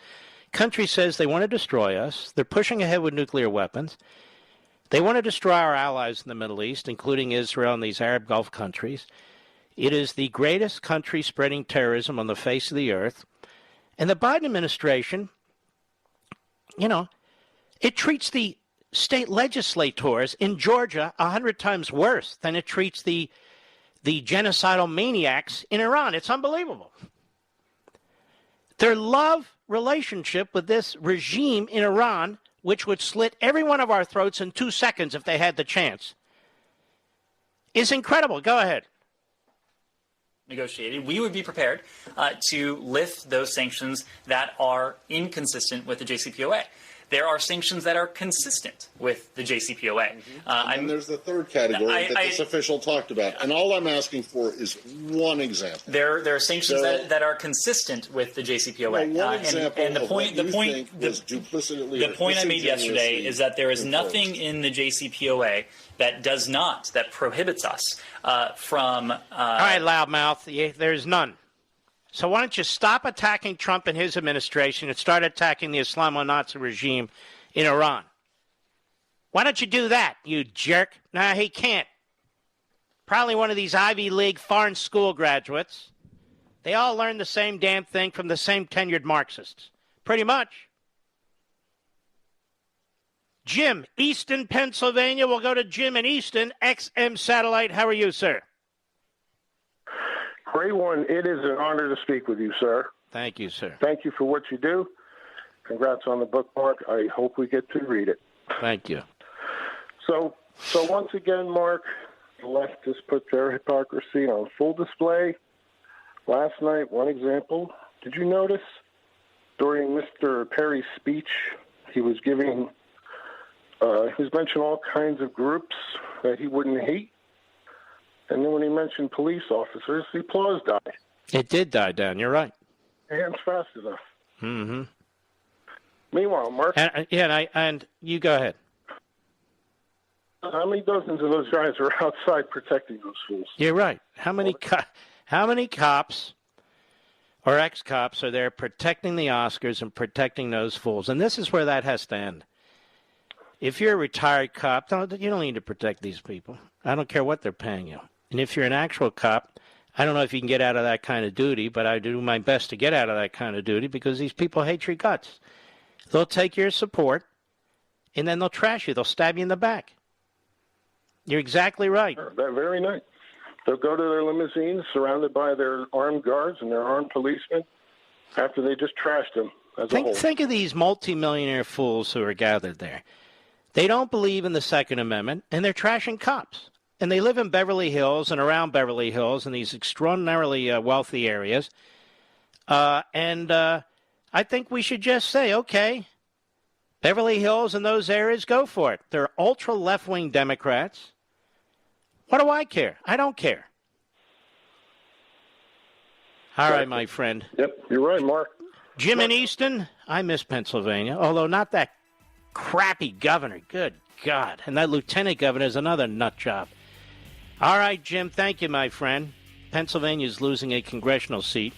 Country says they want to destroy us. They're pushing ahead with nuclear weapons. They want to destroy our allies in the Middle East, including Israel and these Arab Gulf countries. It is the greatest country spreading terrorism on the face of the earth. And the Biden administration, it treats the state legislators in Georgia 100 times worse than it treats the genocidal maniacs in Iran. It's unbelievable. Their love relationship with this regime in Iran, which would slit every one of our throats in 2 seconds if they had the chance, is incredible. Go ahead. Negotiated, we would be prepared to lift those sanctions that are inconsistent with the JCPOA. There are sanctions that are consistent with the JCPOA. And there's the third category that this official talked about. And all I'm asking for is one example. There are sanctions that are consistent with the JCPOA. One example and the point I made yesterday is that there is nothing in the JCPOA that prohibits us from. All right, loudmouth. There's none. So why don't you stop attacking Trump and his administration and start attacking the Islamo-Nazi regime in Iran? Why don't you do that, you jerk? Nah, he can't. Probably one of these Ivy League foreign school graduates. They all learned the same damn thing from the same tenured Marxists. Pretty much. Jim, Easton, Pennsylvania. We'll go to Jim in Easton, XM Satellite. How are you, sir? Ray One, it is an honor to speak with you, sir. Thank you, sir. Thank you for what you do. Congrats on the bookmark. I hope we get to read it. Thank you. So once again, Mark, the left has put their hypocrisy on full display. Last night, one example. Did you notice during Mr. Perry's speech, he was mentioning all kinds of groups that he wouldn't hate? And then when he mentioned police officers, the applause died. It did die down. You're right. Hands fast enough. Mm-hmm. Meanwhile, Mark. And you go ahead. How many dozens of those guys are outside protecting those fools? You're right. How many cops or ex-cops are there protecting the Oscars and protecting those fools? And this is where that has to end. If you're a retired cop, you don't need to protect these people. I don't care what they're paying you. And if you're an actual cop, I don't know if you can get out of that kind of duty, but I do my best to get out of that kind of duty because these people hate your guts. They'll take your support, and then they'll trash you. They'll stab you in the back. You're exactly right. That very night. They'll go to their limousines surrounded by their armed guards and their armed policemen after they just trashed them as a whole. Think of these multimillionaire fools who are gathered there. They don't believe in the Second Amendment, and they're trashing cops. And they live in Beverly Hills and around Beverly Hills in these extraordinarily wealthy areas. I think we should just say, okay, Beverly Hills and those areas, go for it. They're ultra left-wing Democrats. What do I care? I don't care. All right, my friend. Yep, you're right, Mark. Jim in Easton, I miss Pennsylvania, although not that crappy governor. Good God. And that lieutenant governor is another nut job. All right, Jim, thank you, my friend. Pennsylvania's losing a congressional seat.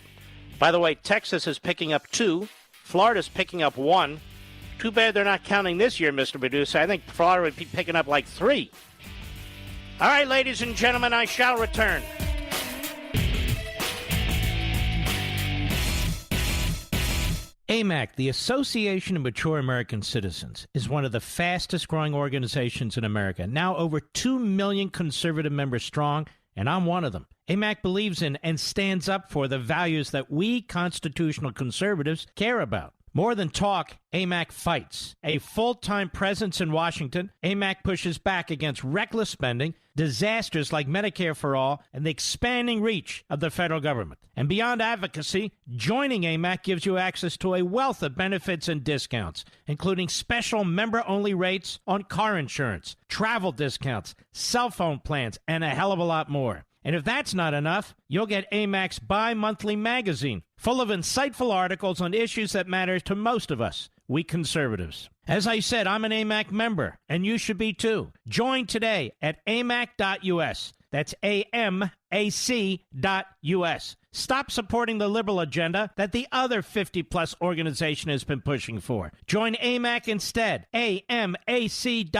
By the way, Texas is picking up 2. Florida's picking up 1. Too bad they're not counting this year, Mr. Producer. I think Florida would be picking up like 3. All right, ladies and gentlemen, I shall return. AMAC, the Association of Mature American Citizens, is one of the fastest growing organizations in America, now over 2 million conservative members strong, and I'm one of them. AMAC believes in and stands up for the values that we constitutional conservatives care about. More than talk, AMAC fights. A full-time presence in Washington, AMAC pushes back against reckless spending, disasters like Medicare for All, and the expanding reach of the federal government. And beyond advocacy, joining AMAC gives you access to a wealth of benefits and discounts, including special member-only rates on car insurance, travel discounts, cell phone plans, and a hell of a lot more. And if that's not enough, you'll get AMAC's bi-monthly magazine, full of insightful articles on issues that matter to most of us, we conservatives. As I said, I'm an AMAC member, and you should be too. Join today at amac.us. That's AMAC.us. Stop supporting the liberal agenda that the other 50-plus organization has been pushing for. Join AMAC instead. AMAC.us.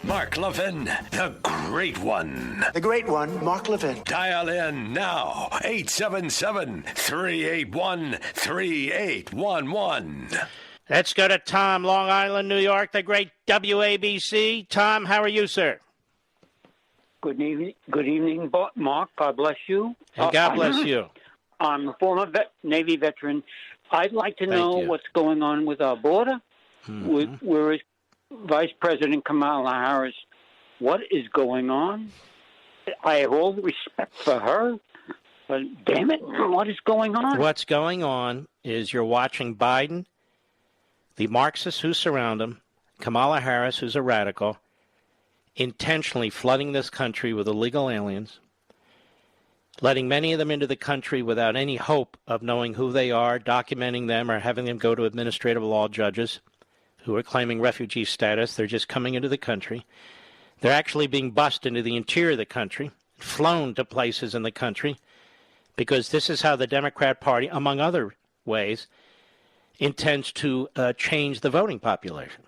Mark Levin, the great one. The great one, Mark Levin. Dial in now, 877-381-3811. Let's go to Tom, Long Island, New York, the great WABC. Tom, how are you, sir? Good evening, Mark. God bless you. And God bless you. I'm a former Navy veteran. I'd like to know what's going on with our border. Mm-hmm. Where is Vice President Kamala Harris? What is going on? I have all the respect for her, but damn it, what is going on? What's going on is you're watching Biden, the Marxists who surround him, Kamala Harris, who's a radical, intentionally flooding this country with illegal aliens, letting many of them into the country without any hope of knowing who they are, documenting them, or having them go to administrative law judges who are claiming refugee status. They're just coming into the country. They're actually being bussed into the interior of the country, flown to places in the country, because this is how the Democrat Party, among other ways, intends to change the voting population.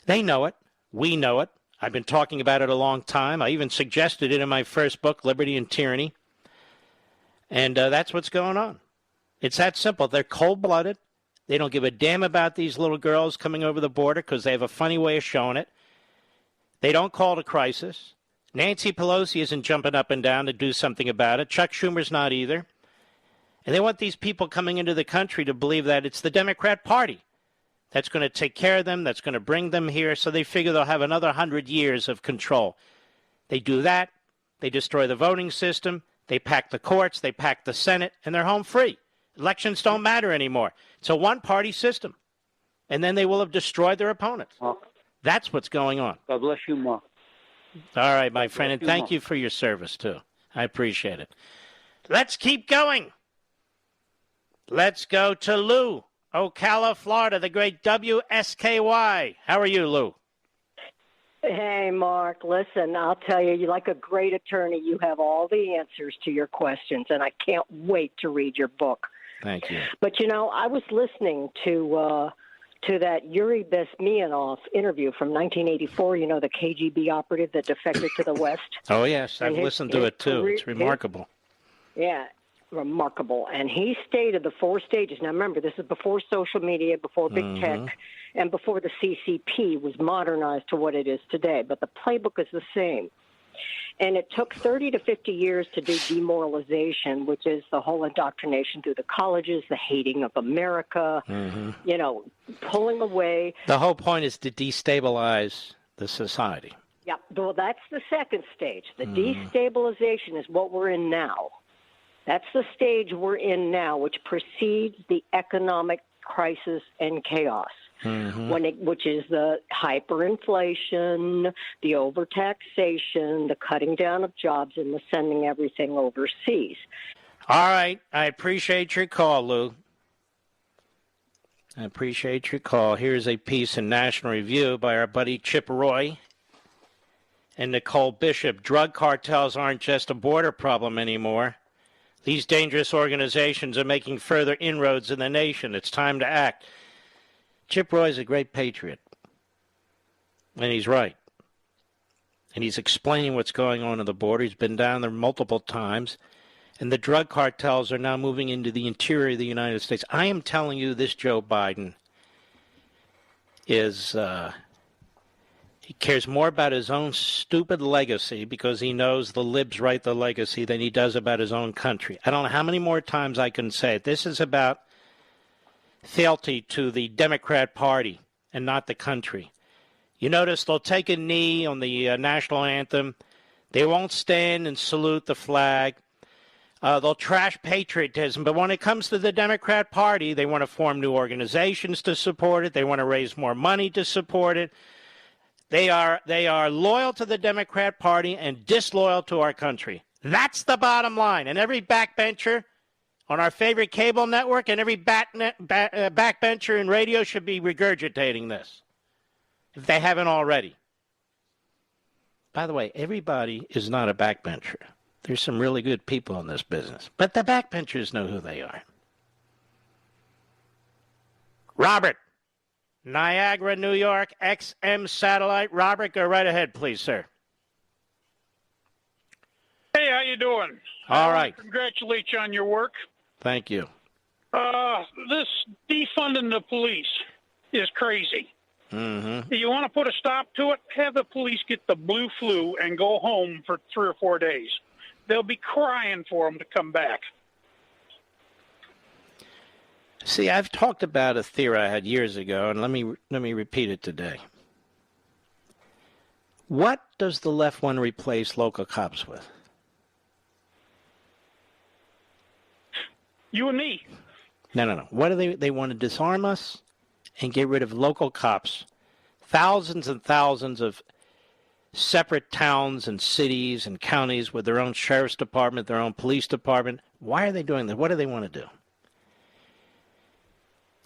They know it. We know it. I've been talking about it a long time. I even suggested it in my first book, Liberty and Tyranny. And that's what's going on. It's that simple. They're cold-blooded. They don't give a damn about these little girls coming over the border because they have a funny way of showing it. They don't call it a crisis. Nancy Pelosi isn't jumping up and down to do something about it. Chuck Schumer's not either. And they want these people coming into the country to believe that it's the Democrat Party that's going to take care of them, that's going to bring them here, so they figure they'll have another 100 years of control. They do that. They destroy the voting system. They pack the courts. They pack the Senate, and they're home free. Elections don't matter anymore. It's a one-party system. And then they will have destroyed their opponents. That's what's going on. God bless you, Mark. All right, my friend, and thank you for your service, too. I appreciate it. Let's keep going. Let's go to Lou, Ocala, Florida, the great WSKY. How are you, Lou? Hey, Mark, listen, I'll tell you, you're like a great attorney. You have all the answers to your questions, and I can't wait to read your book. Thank you. But, you know, I was listening to that Yuri Bezmenov interview from 1984, you know, the KGB operative that defected to the West. Oh, yes, I've listened to it, too. It's remarkable. Yeah, remarkable. And he stated the 4 stages. Now, remember, this is before social media, before big tech, and before the CCP was modernized to what it is today. But the playbook is the same. And it took 30 to 50 years to do demoralization, which is the whole indoctrination through the colleges, the hating of America, you know, pulling away. The whole point is to destabilize the society. Yeah, well, that's the second stage. The destabilization is what we're in now. That's the stage we're in now, which precedes the economic crisis and chaos. Which is the hyperinflation, the overtaxation, the cutting down of jobs, and the sending everything overseas. All right. I appreciate your call, Lou. I appreciate your call. Here's a piece in National Review by our buddy Chip Roy and Nicole Bishop. Drug cartels aren't just a border problem anymore. These dangerous organizations are making further inroads in the nation. It's time to act. Chip Roy's a great patriot, and he's right. and he's explaining what's going on at the border. He's been down there multiple times, and the drug cartels are now moving into the interior of the United States. I am telling you, this Joe Biden is, he cares more about his own stupid legacy because he knows the libs write the legacy than he does about his own country. I don't know how many more times I can say it. This is about fealty to the Democrat Party and not the country. You notice they'll take a knee on the national anthem. They won't stand and salute the flag. They'll trash patriotism. But when it comes to the Democrat Party, they want to form new organizations to support it. They want to raise more money to support it. They are loyal to the Democrat Party and disloyal to our country. That's the bottom line. And every backbencher on our favorite cable network and every backbencher in radio should be regurgitating this, if they haven't already. By the way, everybody is not a backbencher. There's some really good people in this business. But the backbenchers know who they are. Robert, Niagara, New York, XM Satellite. Robert, go right ahead, please, sir. Hey, how you doing? All right. Congratulate you on your work. Thank you. This defunding the police is crazy. Mm-hmm. You want to put a stop to it? Have the police get the blue flu and go home for 3 or 4 days. They'll be crying for them to come back. See, I've talked about a theory I had years ago, and let me repeat it today. What does the left want to replace local cops with? You and me. No. What do they want to disarm us and get rid of local cops? Thousands and thousands of separate towns and cities and counties with their own sheriff's department, their own police department. Why are they doing that? What do they want to do?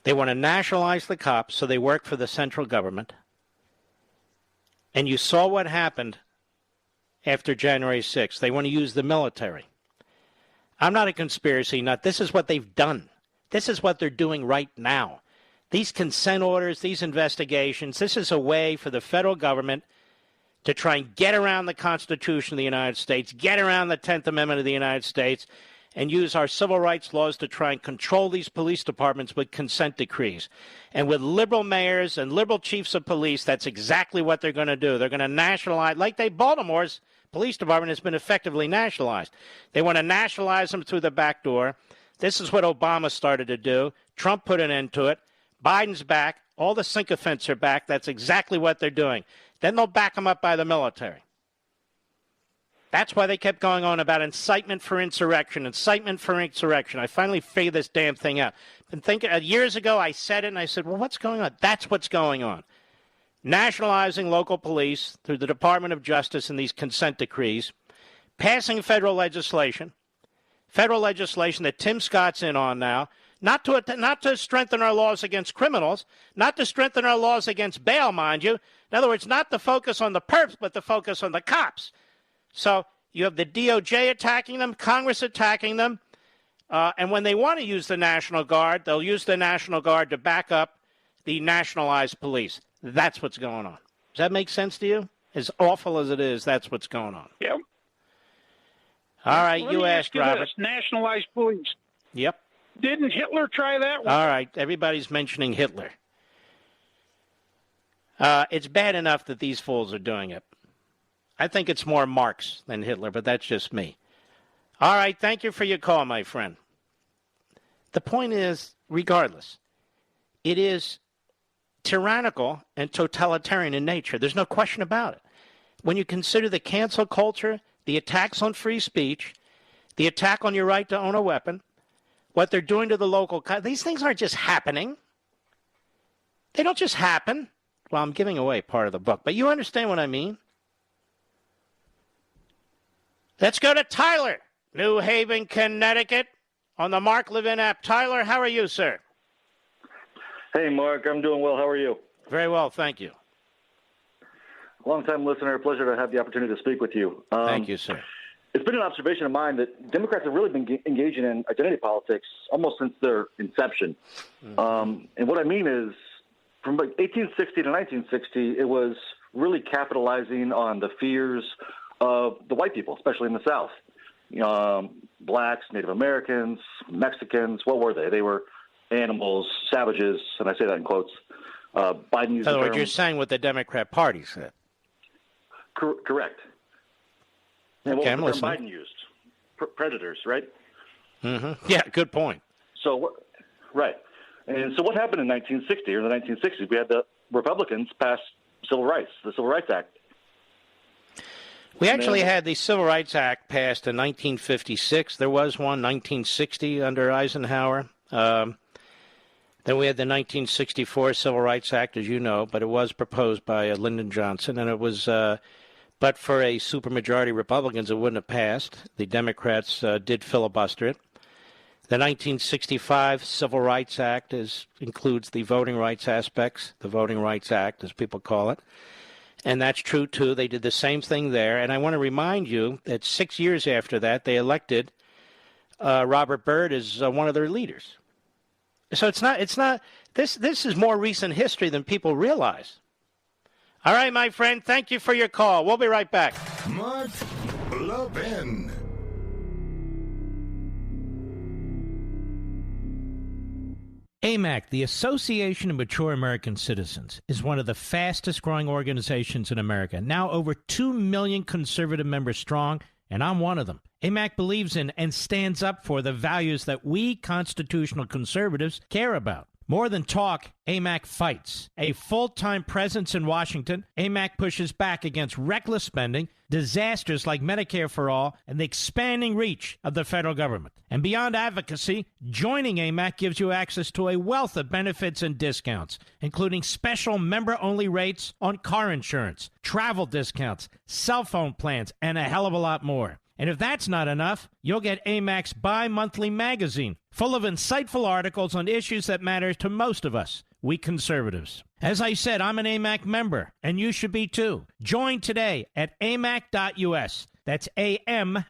They want to nationalize the cops so they work for the central government. And you saw what happened after January 6th. They want to use the military. I'm not a conspiracy nut. This is what they've done. This is what they're doing right now. These consent orders, these investigations, this is a way for the federal government to try and get around the Constitution of the United States, get around the 10th Amendment of the United States, and use our civil rights laws to try and control these police departments with consent decrees. And with liberal mayors and liberal chiefs of police, that's exactly what they're going to do. They're going to nationalize, Baltimore's police department has been effectively nationalized. They want to nationalize them through the back door. This is what Obama started to do. Trump put an end to it. Biden's back. All the sycophants are back. That's exactly what they're doing. Then they'll back them up by the military. That's why they kept going on about incitement for insurrection. I finally figured this damn thing out. Been thinking years ago, I said it, and I said, well, what's going on? That's what's going on. Nationalizing local police through the Department of Justice and these consent decrees, passing federal legislation that Tim Scott's in on now, not to strengthen our laws against criminals, not to strengthen our laws against bail, mind you. In other words, not to focus on the perps, but to focus on the cops. So you have the DOJ attacking them, Congress attacking them, and when they want to use the National Guard, they'll use the National Guard to back up the nationalized police. That's what's going on. Does that make sense to you? As awful as it is, that's what's going on. Yep. All right, you asked, Robert. This, nationalized police. Yep. Didn't Hitler try that one? All right, everybody's mentioning Hitler. It's bad enough that these fools are doing it. I think it's more Marx than Hitler, but that's just me. All right, thank you for your call, my friend. The point is, regardless, it is tyrannical and totalitarian in nature. There's no question about it. When you consider the cancel culture, the attacks on free speech, the attack on your right to own a weapon, what they're doing to the local... These things aren't just happening. They don't just happen. Well, I'm giving away part of the book, but you understand what I mean? Let's go to Tyler, New Haven, Connecticut, on the Mark Levin app. Tyler, how are you, sir? Hey, Mark. I'm doing well. How are you? Very well, thank you. Long-time listener. Pleasure to have the opportunity to speak with you. Thank you, sir. It's been an observation of mine that Democrats have really been engaging in identity politics almost since their inception. And what I mean is, from like 1860 to 1960, it was really capitalizing on the fears of the white people, especially in the South. Blacks, Native Americans, Mexicans, what were they? They were animals, savages, and I say that in quotes. Biden used In other the words, term, you're saying what the Democrat Party said. correct. And Okay, what I'm was the term listening. Biden used? Predators, right? Mm-hmm. Yeah, good point. So, right. And so what happened in 1960 or the 1960s? We had the Republicans pass the Civil Rights Act. We actually had the Civil Rights Act passed in 1956. There was one 1960 under Eisenhower. Then we had the 1964 Civil Rights Act, as you know, but it was proposed by Lyndon Johnson, and it was, but for a supermajority Republicans, it wouldn't have passed. The Democrats did filibuster it. The 1965 Civil Rights Act includes the voting rights aspects, the Voting Rights Act, as people call it. And that's true, too. They did the same thing there. And I want to remind you that 6 years after that, they elected Robert Byrd as one of their leaders. So it's not, this is more recent history than people realize. All right, my friend, thank you for your call. We'll be right back. Mark Levin. AMAC, the Association of Mature American Citizens, is one of the fastest growing organizations in America. Now over 2 million conservative members strong, and I'm one of them. AMAC believes in and stands up for the values that we constitutional conservatives care about. More than talk, AMAC fights. A full-time presence in Washington, AMAC pushes back against reckless spending, disasters like Medicare for All, and the expanding reach of the federal government. And beyond advocacy, joining AMAC gives you access to a wealth of benefits and discounts, including special member-only rates on car insurance, travel discounts, cell phone plans, and a hell of a lot more. And if that's not enough, you'll get AMAC's bi-monthly magazine, full of insightful articles on issues that matter to most of us, we conservatives. As I said, I'm an AMAC member, and you should be too. Join today at amac.us. That's AMAC.us.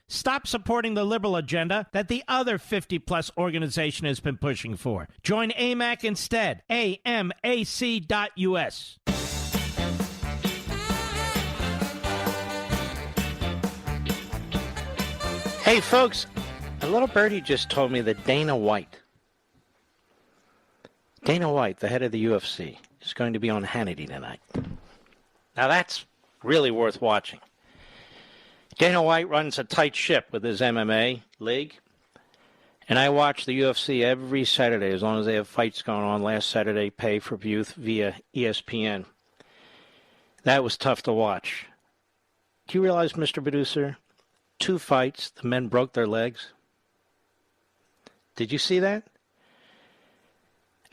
Stop supporting the liberal agenda that the other 50-plus organization has been pushing for. Join AMAC instead. AMAC.us. Hey, folks, a little birdie just told me that Dana White, the head of the UFC, is going to be on Hannity tonight. Now, that's really worth watching. Dana White runs a tight ship with his MMA league, and I watch the UFC every Saturday as long as they have fights going on. Last Saturday, pay-per-view via ESPN. That was tough to watch. Do you realize, Mr. Producer, 2 fights, the men broke their legs? Did you see that?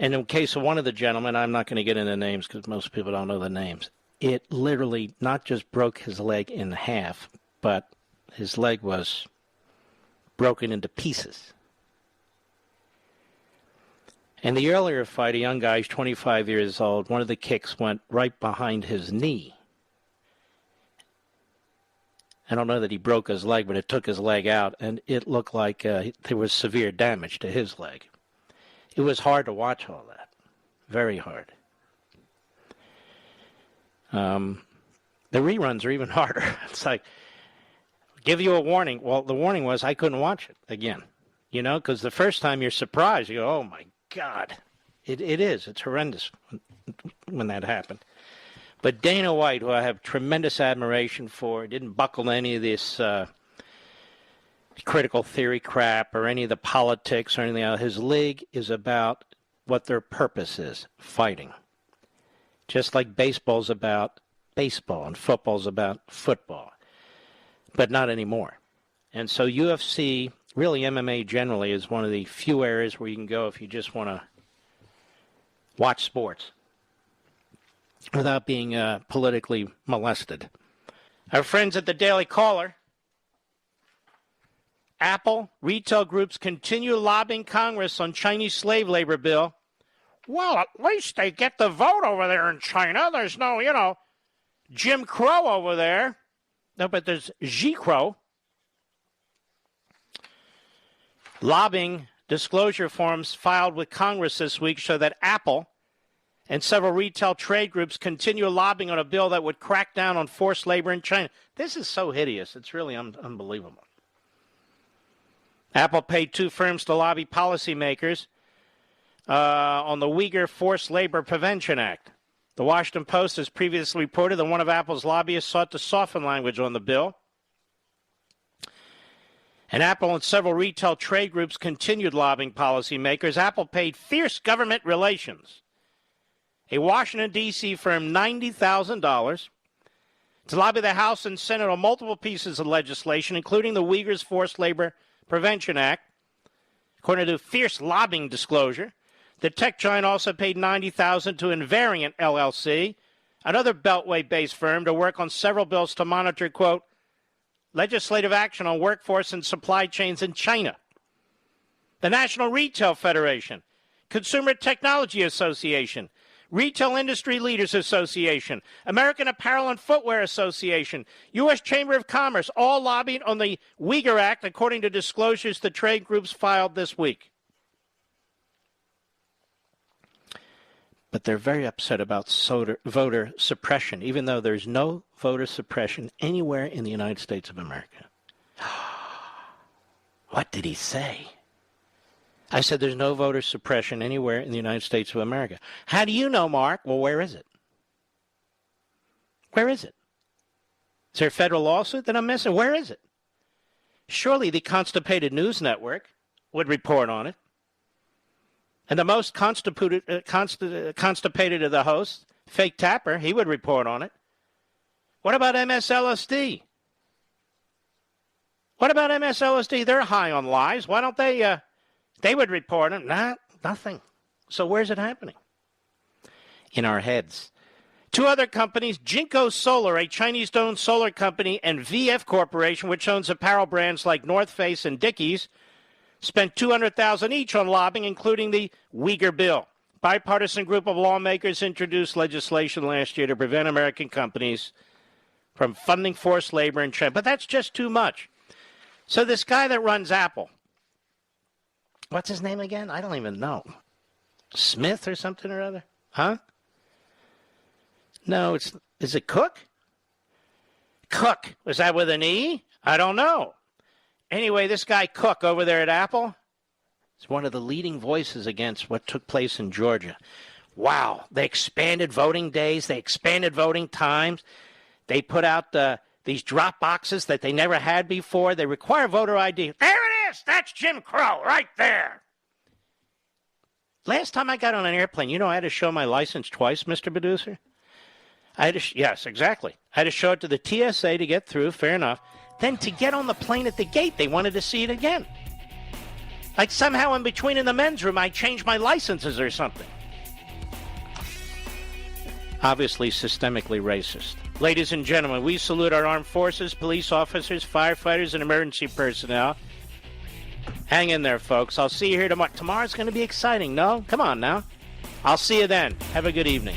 And in case of one of the gentlemen, I'm not going to get into names because most people don't know the names. It literally not just broke his leg in half, but his leg was broken into pieces. And the earlier fight, a young guy, he's 25 years old, one of the kicks went right behind his knee. I don't know that he broke his leg, but it took his leg out, and it looked like there was severe damage to his leg. It was hard to watch all that. Very hard. The reruns are even harder. It's like, give you a warning. Well, the warning was I couldn't watch it again. You know, because the first time you're surprised. You go, oh, my God. It is. It's horrendous when that happened. But Dana White, who I have tremendous admiration for, didn't buckle to any of this critical theory crap or any of the politics or anything else. His league is about what their purpose is, fighting. Just like baseball's about baseball and football's about football. But not anymore. And so UFC, really MMA generally, is one of the few areas where you can go if you just want to watch sports without being politically molested. Our friends at the Daily Caller. Apple retail groups continue lobbying Congress on Chinese slave labor bill. Well, at least they get the vote over there in China. There's no, Jim Crow over there. No, but there's Xi Crow. Lobbying disclosure forms filed with Congress this week show that Apple and several retail trade groups continue lobbying on a bill that would crack down on forced labor in China. This is so hideous. It's really unbelievable. Apple paid 2 firms to lobby policymakers on the Uyghur Forced Labor Prevention Act. The Washington Post has previously reported that one of Apple's lobbyists sought to soften language on the bill. And Apple and several retail trade groups continued lobbying policymakers. Apple paid Fierce Government Relations, a Washington, D.C. firm, $90,000 to lobby the House and Senate on multiple pieces of legislation, including the Uyghurs Forced Labor Prevention Act. According to Fierce Lobbying Disclosure, the tech giant also paid $90,000 to Invariant LLC, another Beltway-based firm, to work on several bills to monitor, quote, legislative action on workforce and supply chains in China. The National Retail Federation, Consumer Technology Association, Retail Industry Leaders Association, American Apparel and Footwear Association, U.S. Chamber of Commerce, all lobbied on the Uyghur Act, according to disclosures the trade groups filed this week. But they're very upset about voter suppression, even though there's no voter suppression anywhere in the United States of America. What did he say? I said there's no voter suppression anywhere in the United States of America. How do you know, Mark? Well, where is it? Where is it? Is there a federal lawsuit that I'm missing? Where is it? Surely the Constipated News Network would report on it. And the most constipated of the hosts, Fake Tapper, he would report on it. What about MSLSD? What about MSLSD? They're high on lies. Why don't they would report on it? Nothing. So where's it happening? In our heads. 2 other companies, Jinko Solar, a Chinese-owned solar company, and VF Corporation, which owns apparel brands like North Face and Dickies, spent $200,000 each on lobbying, including the Uyghur Bill. Bipartisan group of lawmakers introduced legislation last year to prevent American companies from funding forced labor in China. But that's just too much. So this guy that runs Apple, what's his name again? I don't even know. Smith or something or other? Huh? No, is it Cook? Cook. Was that with an E? I don't know. Anyway, this guy Cook over there at Apple is one of the leading voices against what took place in Georgia. Wow. They expanded voting days. They expanded voting times. They put out these drop boxes that they never had before. They require voter ID. There it is. That's Jim Crow right there. Last time I got on an airplane, I had to show my license twice, Mr. Producer. Yes, exactly. I had to show it to the TSA to get through. Fair enough. Then to get on the plane at the gate, they wanted to see it again. Like somehow in between in the men's room, I changed my licenses or something. Obviously systemically racist. Ladies and gentlemen, we salute our armed forces, police officers, firefighters, and emergency personnel. Hang in there, folks. I'll see you here tomorrow. Tomorrow's going to be exciting, no? Come on now. I'll see you then. Have a good evening.